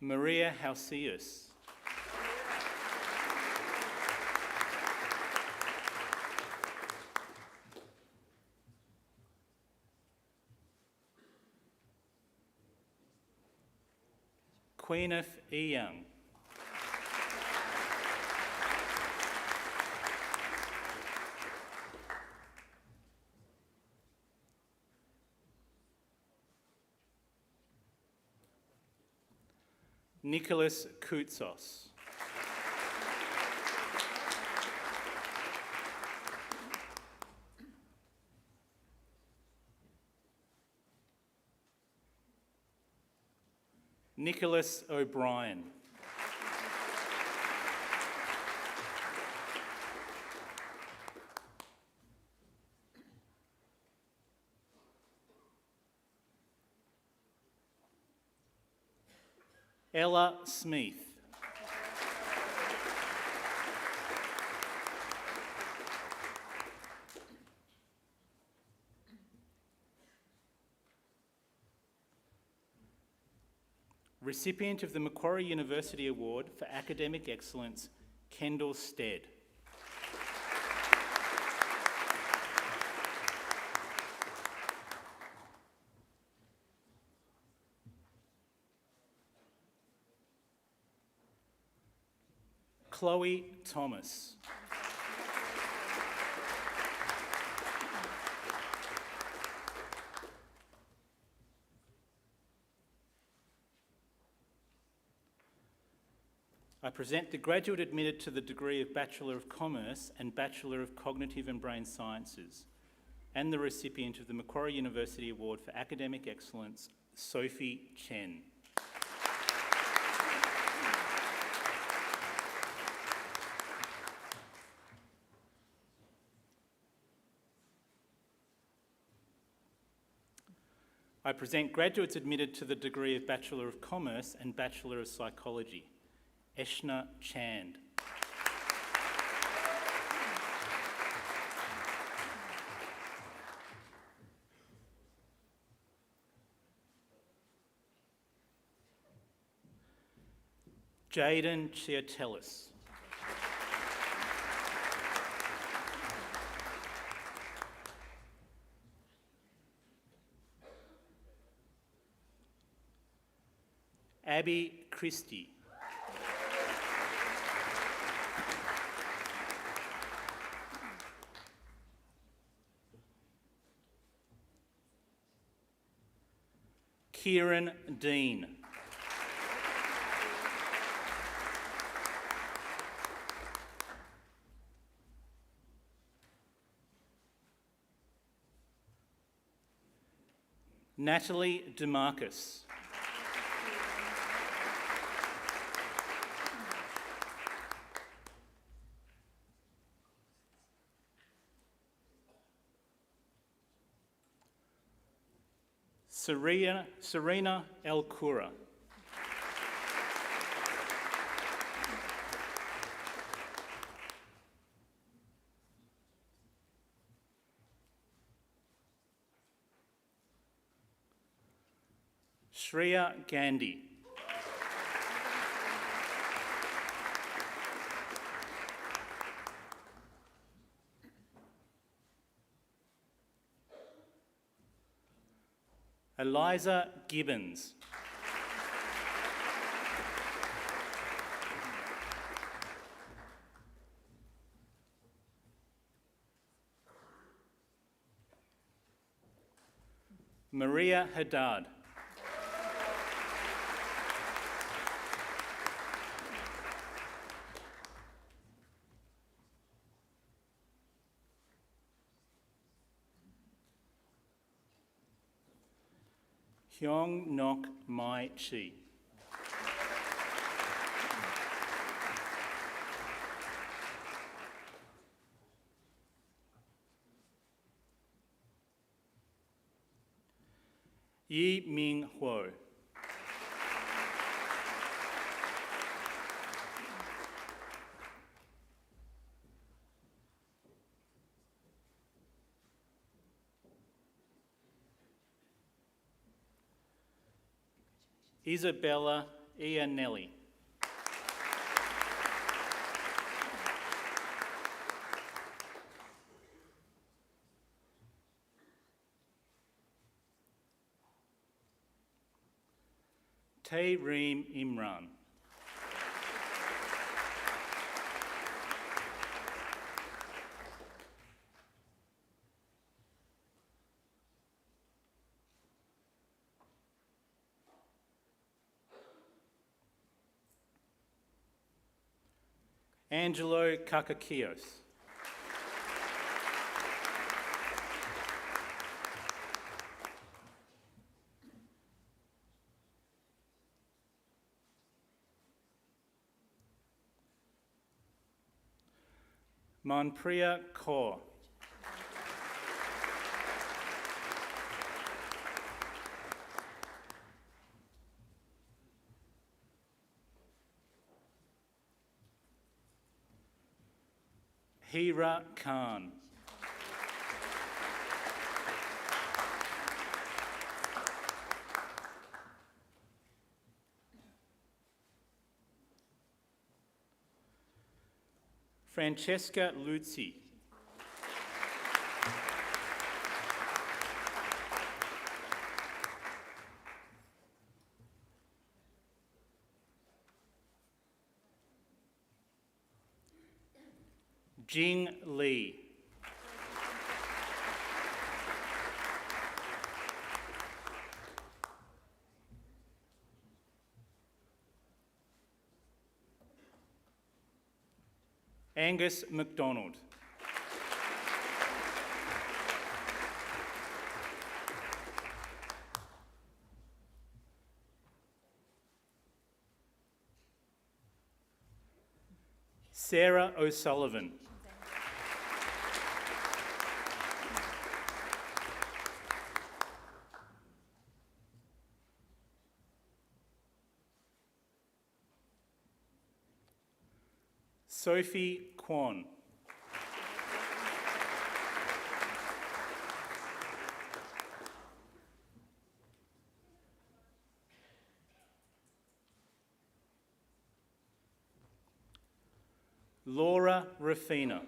Maria Halcius. Queeneth E. Young. Nicholas Koutsos. Nicholas O'Brien. Ella Smith. Recipient of the Macquarie University Award for Academic Excellence, Kendall Stead. Chloe Thomas. I present the graduate admitted to the degree of Bachelor of Commerce and Bachelor of Cognitive and Brain Sciences, and the recipient of the Macquarie University Award for Academic Excellence, Sophie Chen. I present graduates admitted to the degree of Bachelor of Commerce and Bachelor of Psychology, Eshna Chand. Jaden Chiatellis. Abby Christie. Kieran Dean. Natalie DeMarcus. Serena El-Kura. Shreya Gandhi. Eliza Gibbons. Maria Haddad. Hyung Nok Mai Chi. Yi Ming Huo. Isabella Ianelli. Reem Imran. Angelo Kakakios. Manpriya Kaur. Hira Khan. Francesca Luzzi. Jing Li. Angus MacDonald. Sarah O'Sullivan. Sophie Kwan. Laura Rafina.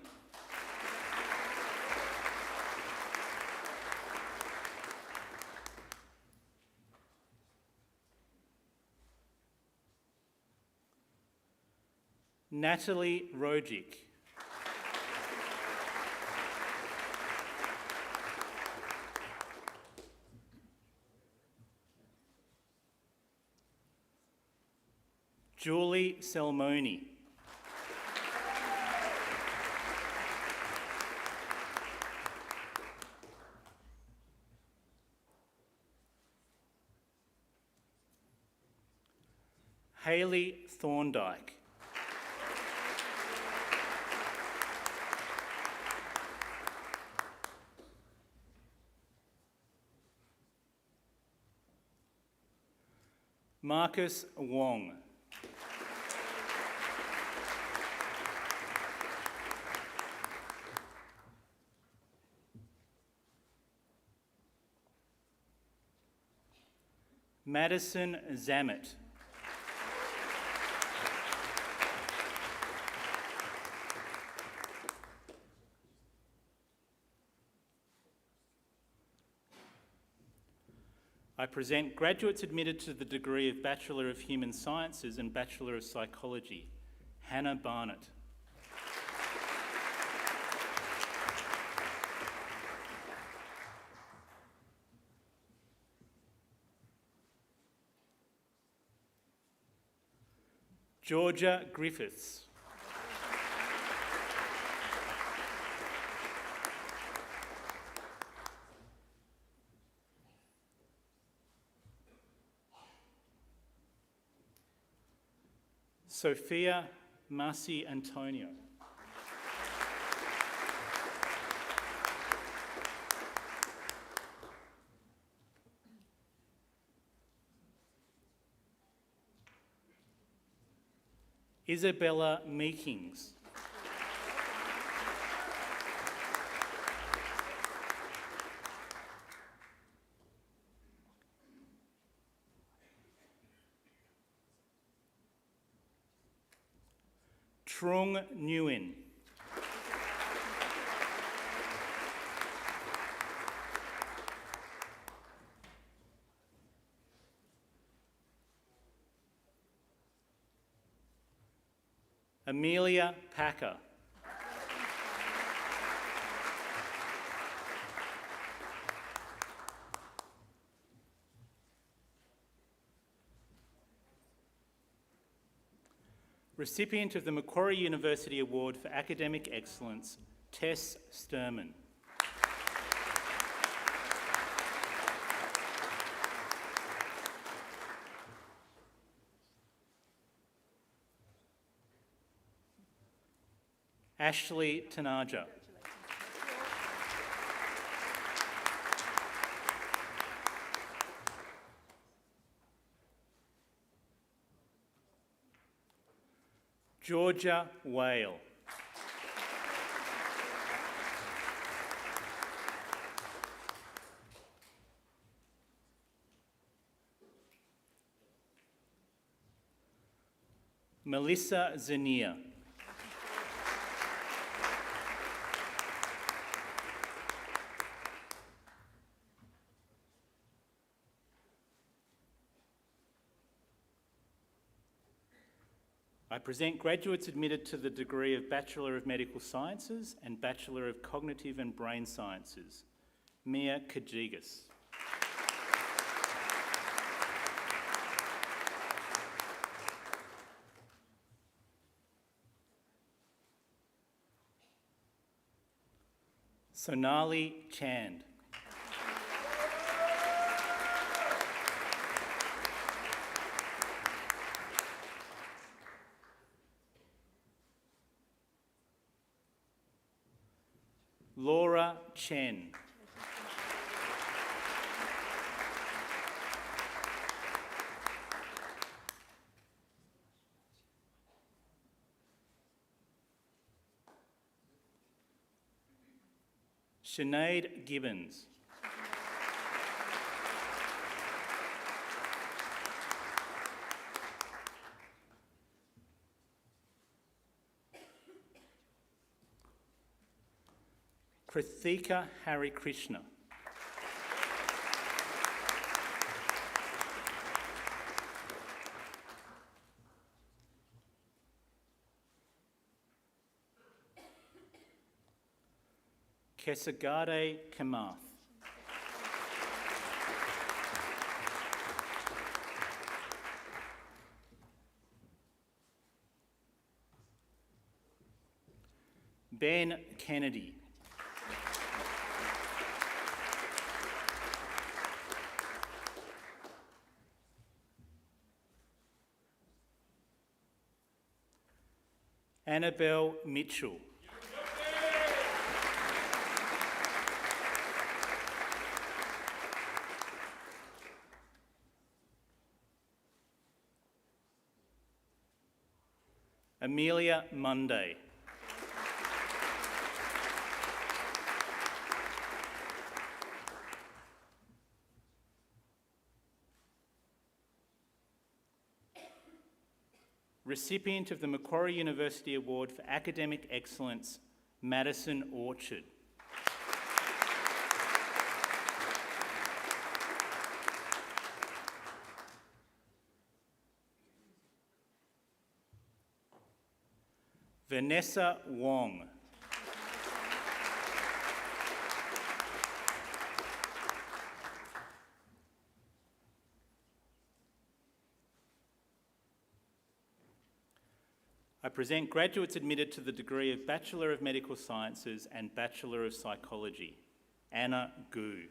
Natalie Rogic. Julie Salmoni. Hayley Thorndike. Marcus Wong. Madison Zammit. I present graduates admitted to the degree of Bachelor of Human Sciences and Bachelor of Psychology, Hannah Barnett. Georgia Griffiths. Sophia Marcy Antonio. Isabella Meekings. Trung Nguyen. Amelia Packer. Recipient of the Macquarie University Award for Academic Excellence, Tess Sturman. Ashley Tanaja. Georgia Whale. Melissa Zania. I present graduates admitted to the degree of Bachelor of Medical Sciences and Bachelor of Cognitive and Brain Sciences. Mia Kajigas. Sonali Chand. Laura Chen. Sinead Gibbons. Krithika Hari Krishna. Kesagade Kamath. Ben Kennedy. Annabelle Mitchell. Amelia Monday. Recipient of the Macquarie University Award for Academic Excellence, Madison Orchard. Vanessa Wong. I present graduates admitted to the degree of Bachelor of Medical Sciences and Bachelor of Psychology. Anna Gu.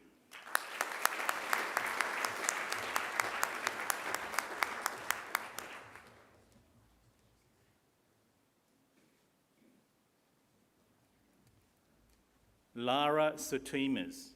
Lara Sotimas.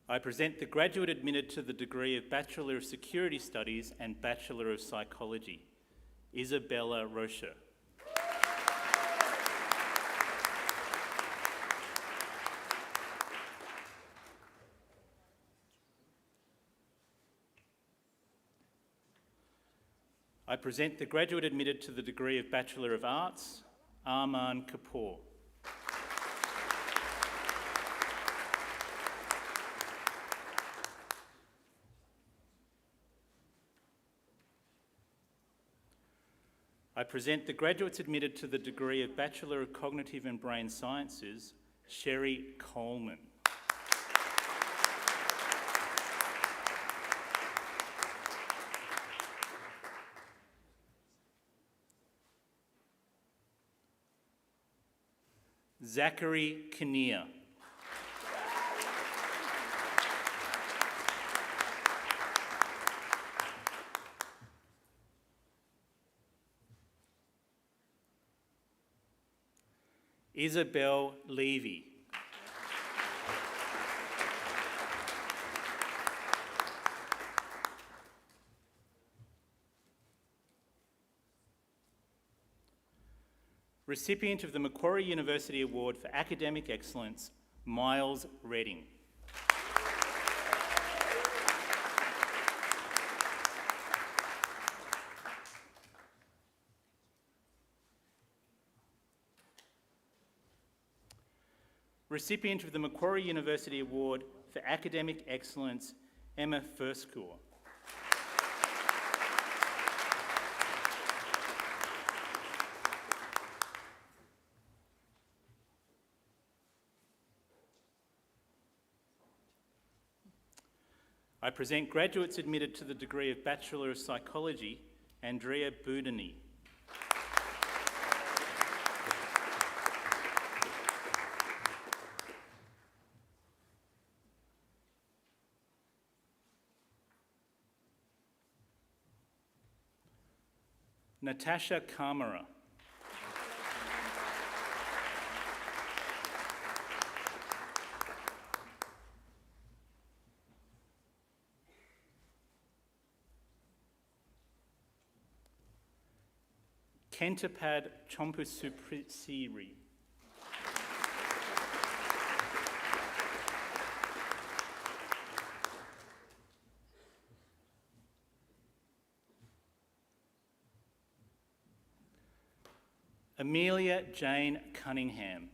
I present the graduate admitted to the degree of Bachelor of Security Studies and Bachelor of Psychology, Isabella Rocha. I present the graduate admitted to the degree of Bachelor of Arts, Arman Kapoor. I present the graduates admitted to the degree of Bachelor of Cognitive and Brain Sciences, Sherry Coleman. Zachary Kinnear. Isabel Levy. Recipient of the Macquarie University Award for Academic Excellence, Miles Redding. Recipient of the Macquarie University Award for Academic Excellence, Emma Furskoor. I present graduates admitted to the degree of Bachelor of Psychology, Andrea Boudini. Natasha Kamara. Kentapad Chompusuprisiri. Amelia Jane Cunningham.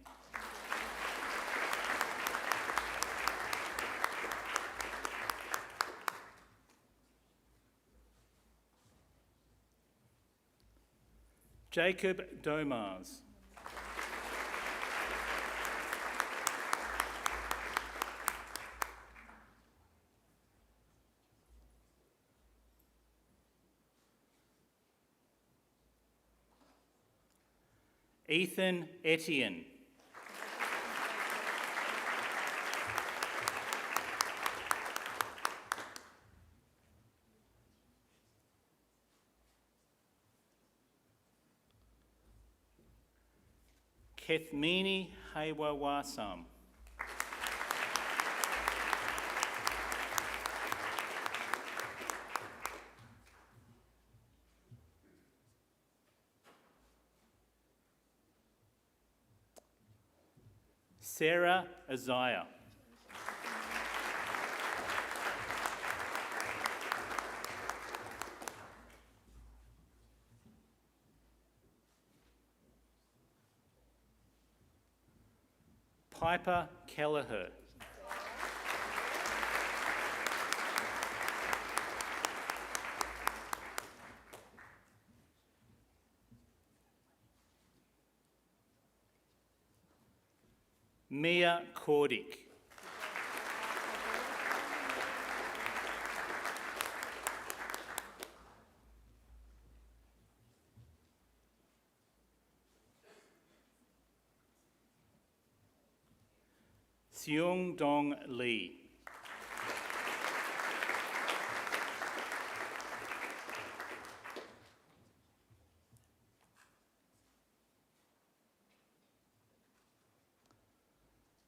Jacob Domars. Ethan Etienne. Kethmini Haywawasam. Sarah Azaya. Piper Kelleher. Mia Cordick. Seung Dong Lee.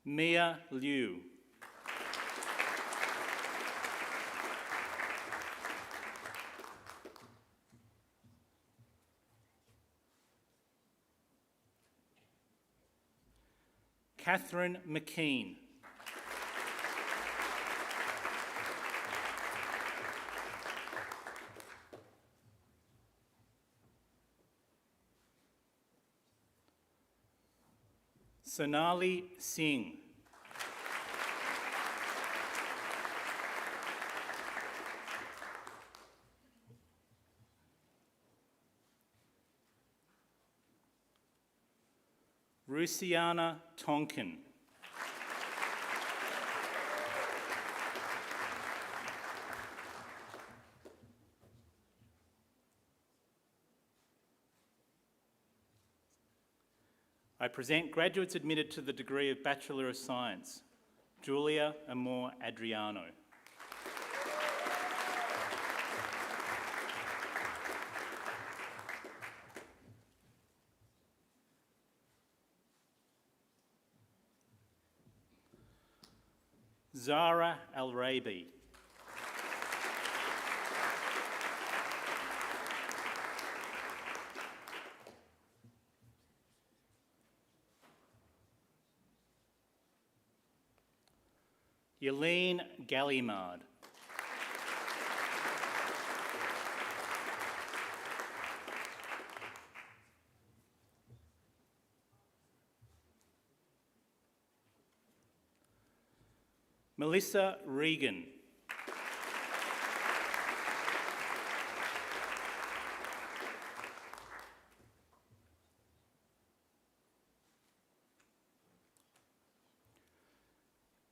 Mia Liu. Catherine McKean. Sonali Singh. Rusiana Tonkin. I present graduates admitted to the degree of Bachelor of Science, Julia Amor Adriano. Zara Al-Rabi. Yelene Gallimard. Melissa Regan.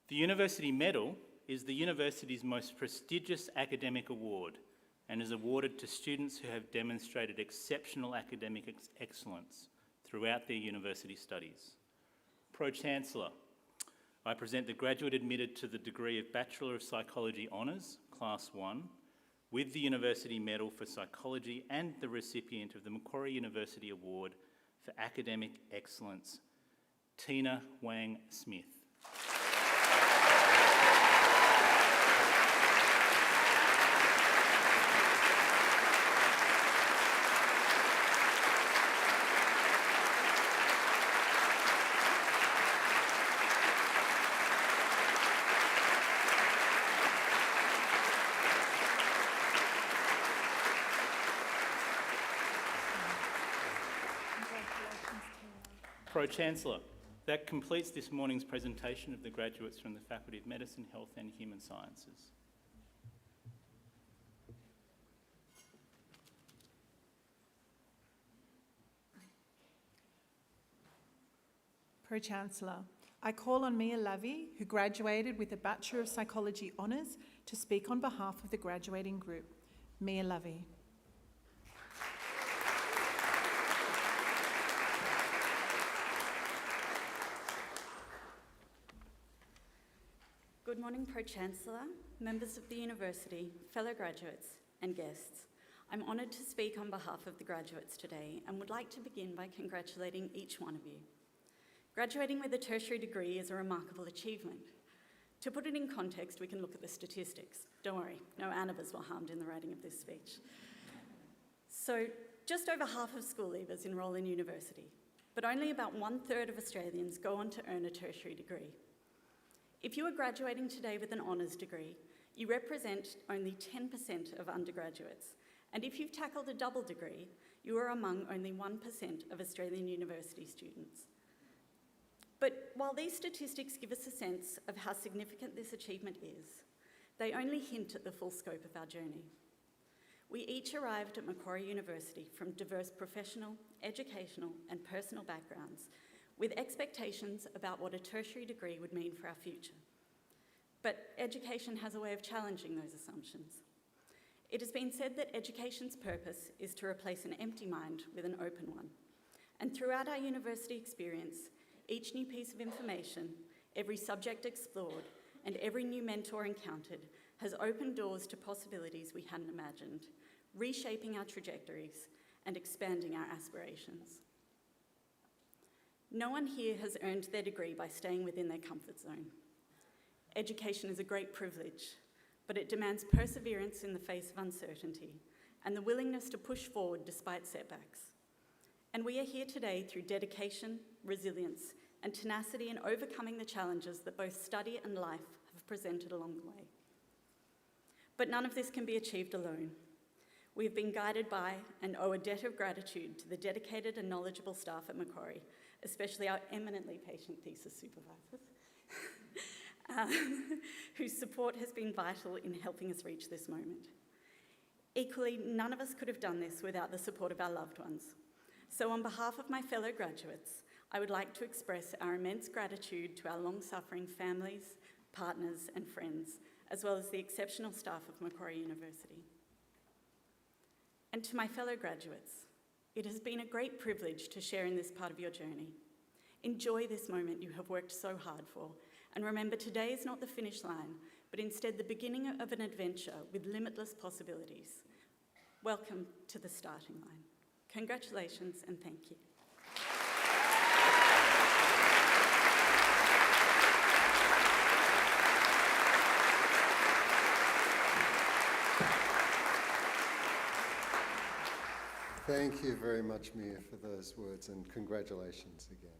The University Medal is the university's most prestigious academic award and is awarded to students who have demonstrated exceptional academic excellence throughout their university studies. Pro-Chancellor, I present the graduate admitted to the degree of Bachelor of Psychology Honours, Class 1, with the University Medal for Psychology and the recipient of the Macquarie University Award for Academic Excellence, Tina Wang Smith. Pro-Chancellor, that completes this morning's presentation of the graduates from the Faculty of Medicine, Health and Human Sciences. Pro-Chancellor, I call on Mia Lavie, who graduated with a Bachelor of Psychology Honours, to speak on behalf of the graduating group. Mia Lavie. Good morning, Pro-Chancellor, members of the University, fellow graduates and guests. I'm honoured to speak on behalf of the graduates today and would like to begin by congratulating each one of you. Graduating with a tertiary degree is a remarkable achievement. To put it in context, we can look at the statistics. Don't worry, no Annabas were harmed in the writing of this speech. So, just over half of school leavers enrol in university, but only about 1/3 of Australians go on to earn a tertiary degree. If you are graduating today with an honours degree, you represent only 10% of undergraduates. And if you've tackled a double degree, you are among only 1% of Australian university students. But while these statistics give us a sense of how significant this achievement is, they only hint at the full scope of our journey. We each arrived at Macquarie University from diverse professional, educational and personal backgrounds with expectations about what a tertiary degree would mean for our future. But education has a way of challenging those assumptions. It has been said that education's purpose is to replace an empty mind with an open one. And throughout our university experience, each new piece of information, every subject explored, and every new mentor encountered has opened doors to possibilities we hadn't imagined, reshaping our trajectories and expanding our aspirations. No one here has earned their degree by staying within their comfort zone. Education is a great privilege, but it demands perseverance in the face of uncertainty and the willingness to push forward despite setbacks. And we are here today through dedication, resilience, and tenacity in overcoming the challenges that both study and life have presented along the way. But none of this can be achieved alone. We have been guided by and owe a debt of gratitude to the dedicated and knowledgeable staff at Macquarie, especially our eminently patient thesis supervisors, whose support has been vital in helping us reach this moment. Equally, none of us could have done this without the support of our loved ones. So on behalf of my fellow graduates, I would like to express our immense gratitude to our long-suffering families, partners and friends, as well as the exceptional staff of Macquarie University. And to my fellow graduates, it has been a great privilege to share in this part of your journey. Enjoy this moment you have worked so hard for, and remember today is not the finish line, but instead the beginning of an adventure with limitless possibilities. Welcome to the starting line. Congratulations and thank you. Thank you very much, Mia, for those words, and congratulations again.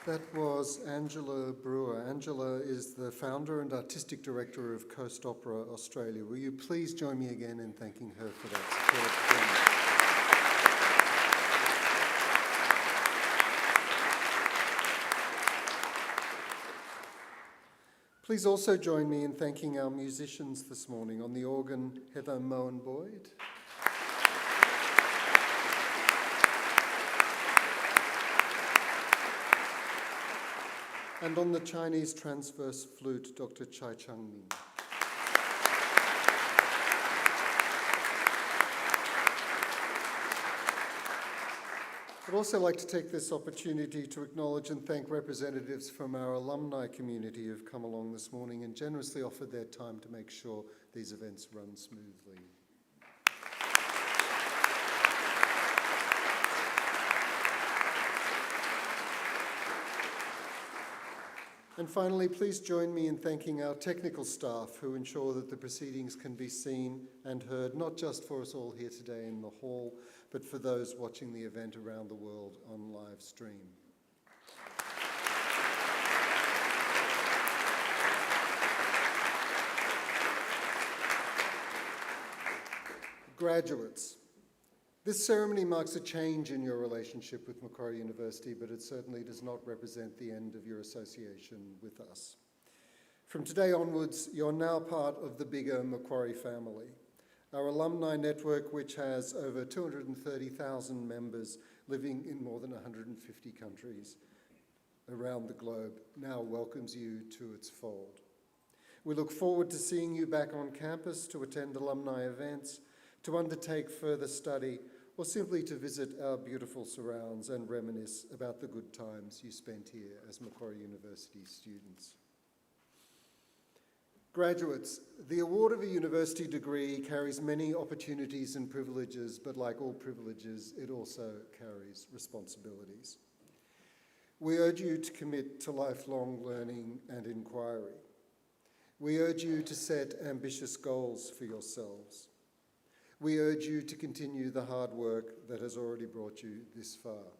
That was Angela Brewer. Angela is the founder and artistic director of Coast Opera Australia. Will you please join me again in thanking her for that superb performance? Please also join me in thanking our musicians this morning. On the organ, Heather Moen-Boyd. And on the Chinese transverse flute, Dr. Chai Chang-min. I'd also like to take this opportunity to acknowledge and thank representatives from our alumni community who've come along this morning and generously offered their time to make sure these events run smoothly. And finally, please join me in thanking our technical staff who ensure that the proceedings can be seen and heard, not just for us all here today in the hall, but for those watching the event around the world on live stream. Graduates. This ceremony marks a change in your relationship with Macquarie University, but it certainly does not represent the end of your association with us. From today onwards, you're now part of the bigger Macquarie family. Our alumni network, which has over 230,000 members living in more than 150 countries around the globe, now welcomes you to its fold. We look forward to seeing you back on campus to attend alumni events, to undertake further study, or simply to visit our beautiful surrounds and reminisce about the good times you spent here as Macquarie University students. Graduates, the award of a university degree carries many opportunities and privileges, but like all privileges, it also carries responsibilities. We urge you to commit to lifelong learning and inquiry. We urge you to set ambitious goals for yourselves. We urge you to continue the hard work that has already brought you this far.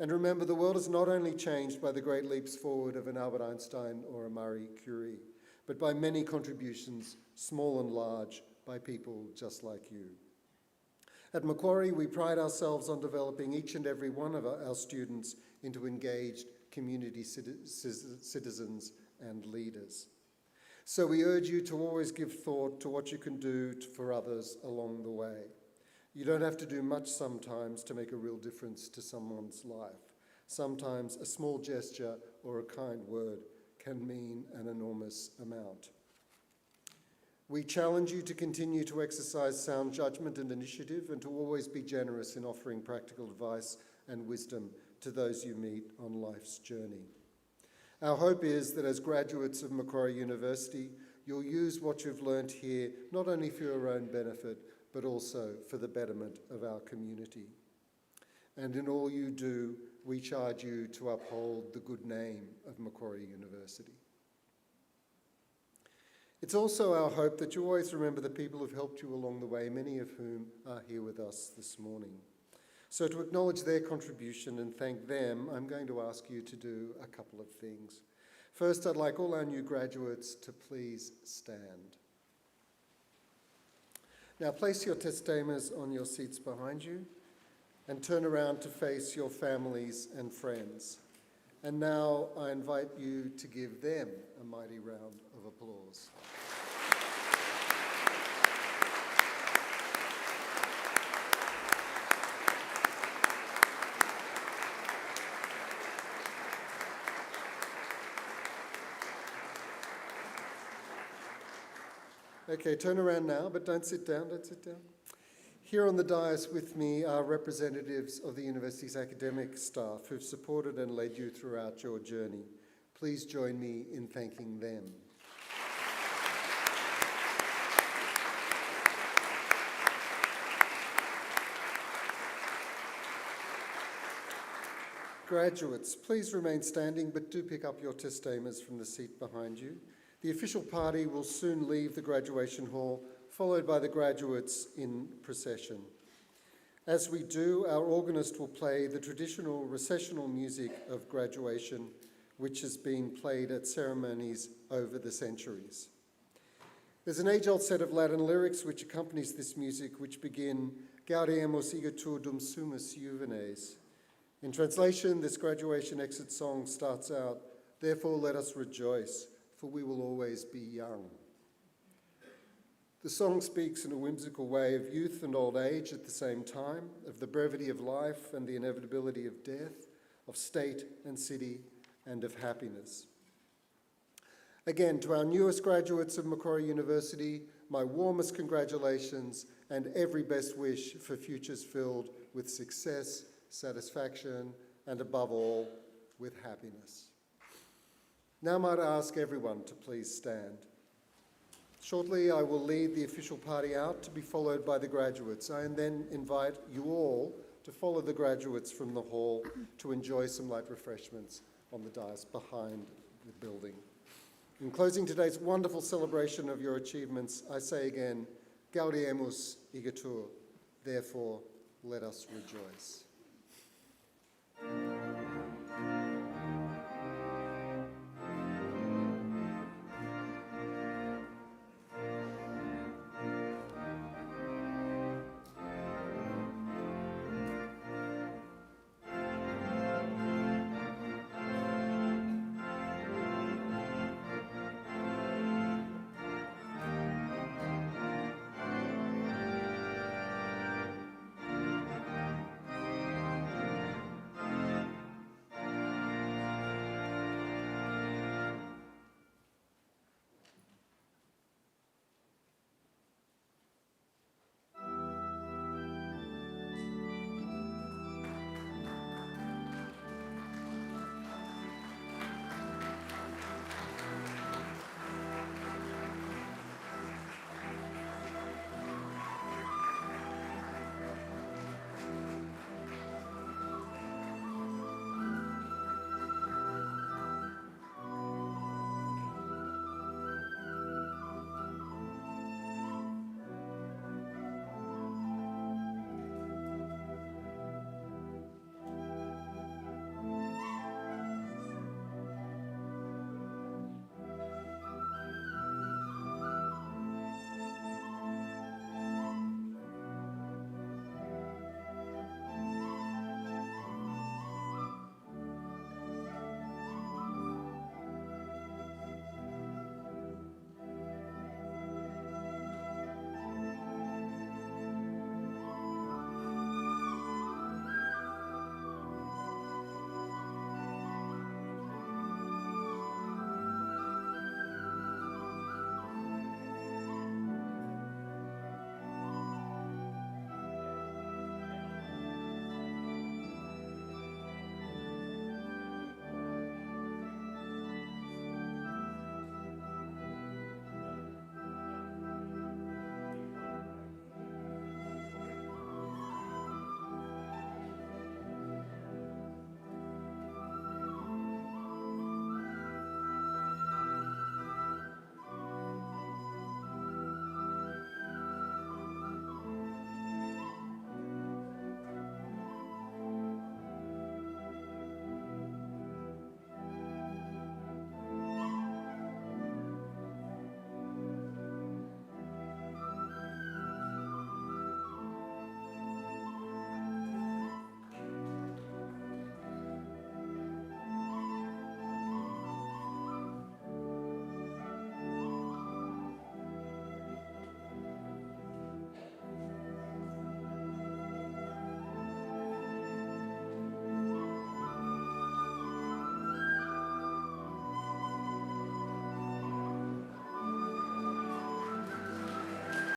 And remember, the world is not only changed by the great leaps forward of an Albert Einstein or a Marie Curie, but by many contributions, small and large, by people just like you. At Macquarie, we pride ourselves on developing each and every one of our students into engaged community citizens and leaders. So we urge you to always give thought to what you can do for others along the way. You don't have to do much sometimes to make a real difference to someone's life. Sometimes a small gesture or a kind word can mean an enormous amount. We challenge you to continue to exercise sound judgment and initiative and to always be generous in offering practical advice and wisdom to those you meet on life's journey. Our hope is that as graduates of Macquarie University, you'll use what you've learnt here not only for your own benefit, but also for the betterment of our community. And in all you do, we charge you to uphold the good name of Macquarie University. It's also our hope that you always remember the people who've helped you along the way, many of whom are here with us this morning. So to acknowledge their contribution and thank them, I'm going to ask you to do a couple of things. First, I'd like all our new graduates to please stand. Now place your testamas on your seats behind you and turn around to face your families and friends. And now I invite you to give them a mighty round of applause. Okay, turn around now, but don't sit down, don't sit down. Here on the dais with me are representatives of the university's academic staff who've supported and led you throughout your journey. Please join me in thanking them. Graduates, please remain standing, but do pick up your testamas from the seat behind you. The official party will soon leave the graduation hall, followed by the graduates in procession. As we do, our organist will play the traditional recessional music of graduation, which has been played at ceremonies over the centuries. There's an age-old set of Latin lyrics which accompanies this music, which begin, Gaudeamus igitur dum sumus juvenes. In translation, this graduation exit song starts out, therefore let us rejoice, for we will always be young. The song speaks in a whimsical way of youth and old age at the same time, of the brevity of life and the inevitability of death, of state and city, and of happiness. Again, to our newest graduates of Macquarie University, my warmest congratulations and every best wish for futures filled with success, satisfaction, and above all, with happiness. Now might I ask everyone to please stand. Shortly, I will lead the official party out to be followed by the graduates. I then invite you all to follow the graduates from the hall to enjoy some light refreshments on the dais behind the building. In closing today's wonderful celebration of your achievements, I say again, Gaudeamus igitur, therefore let us rejoice.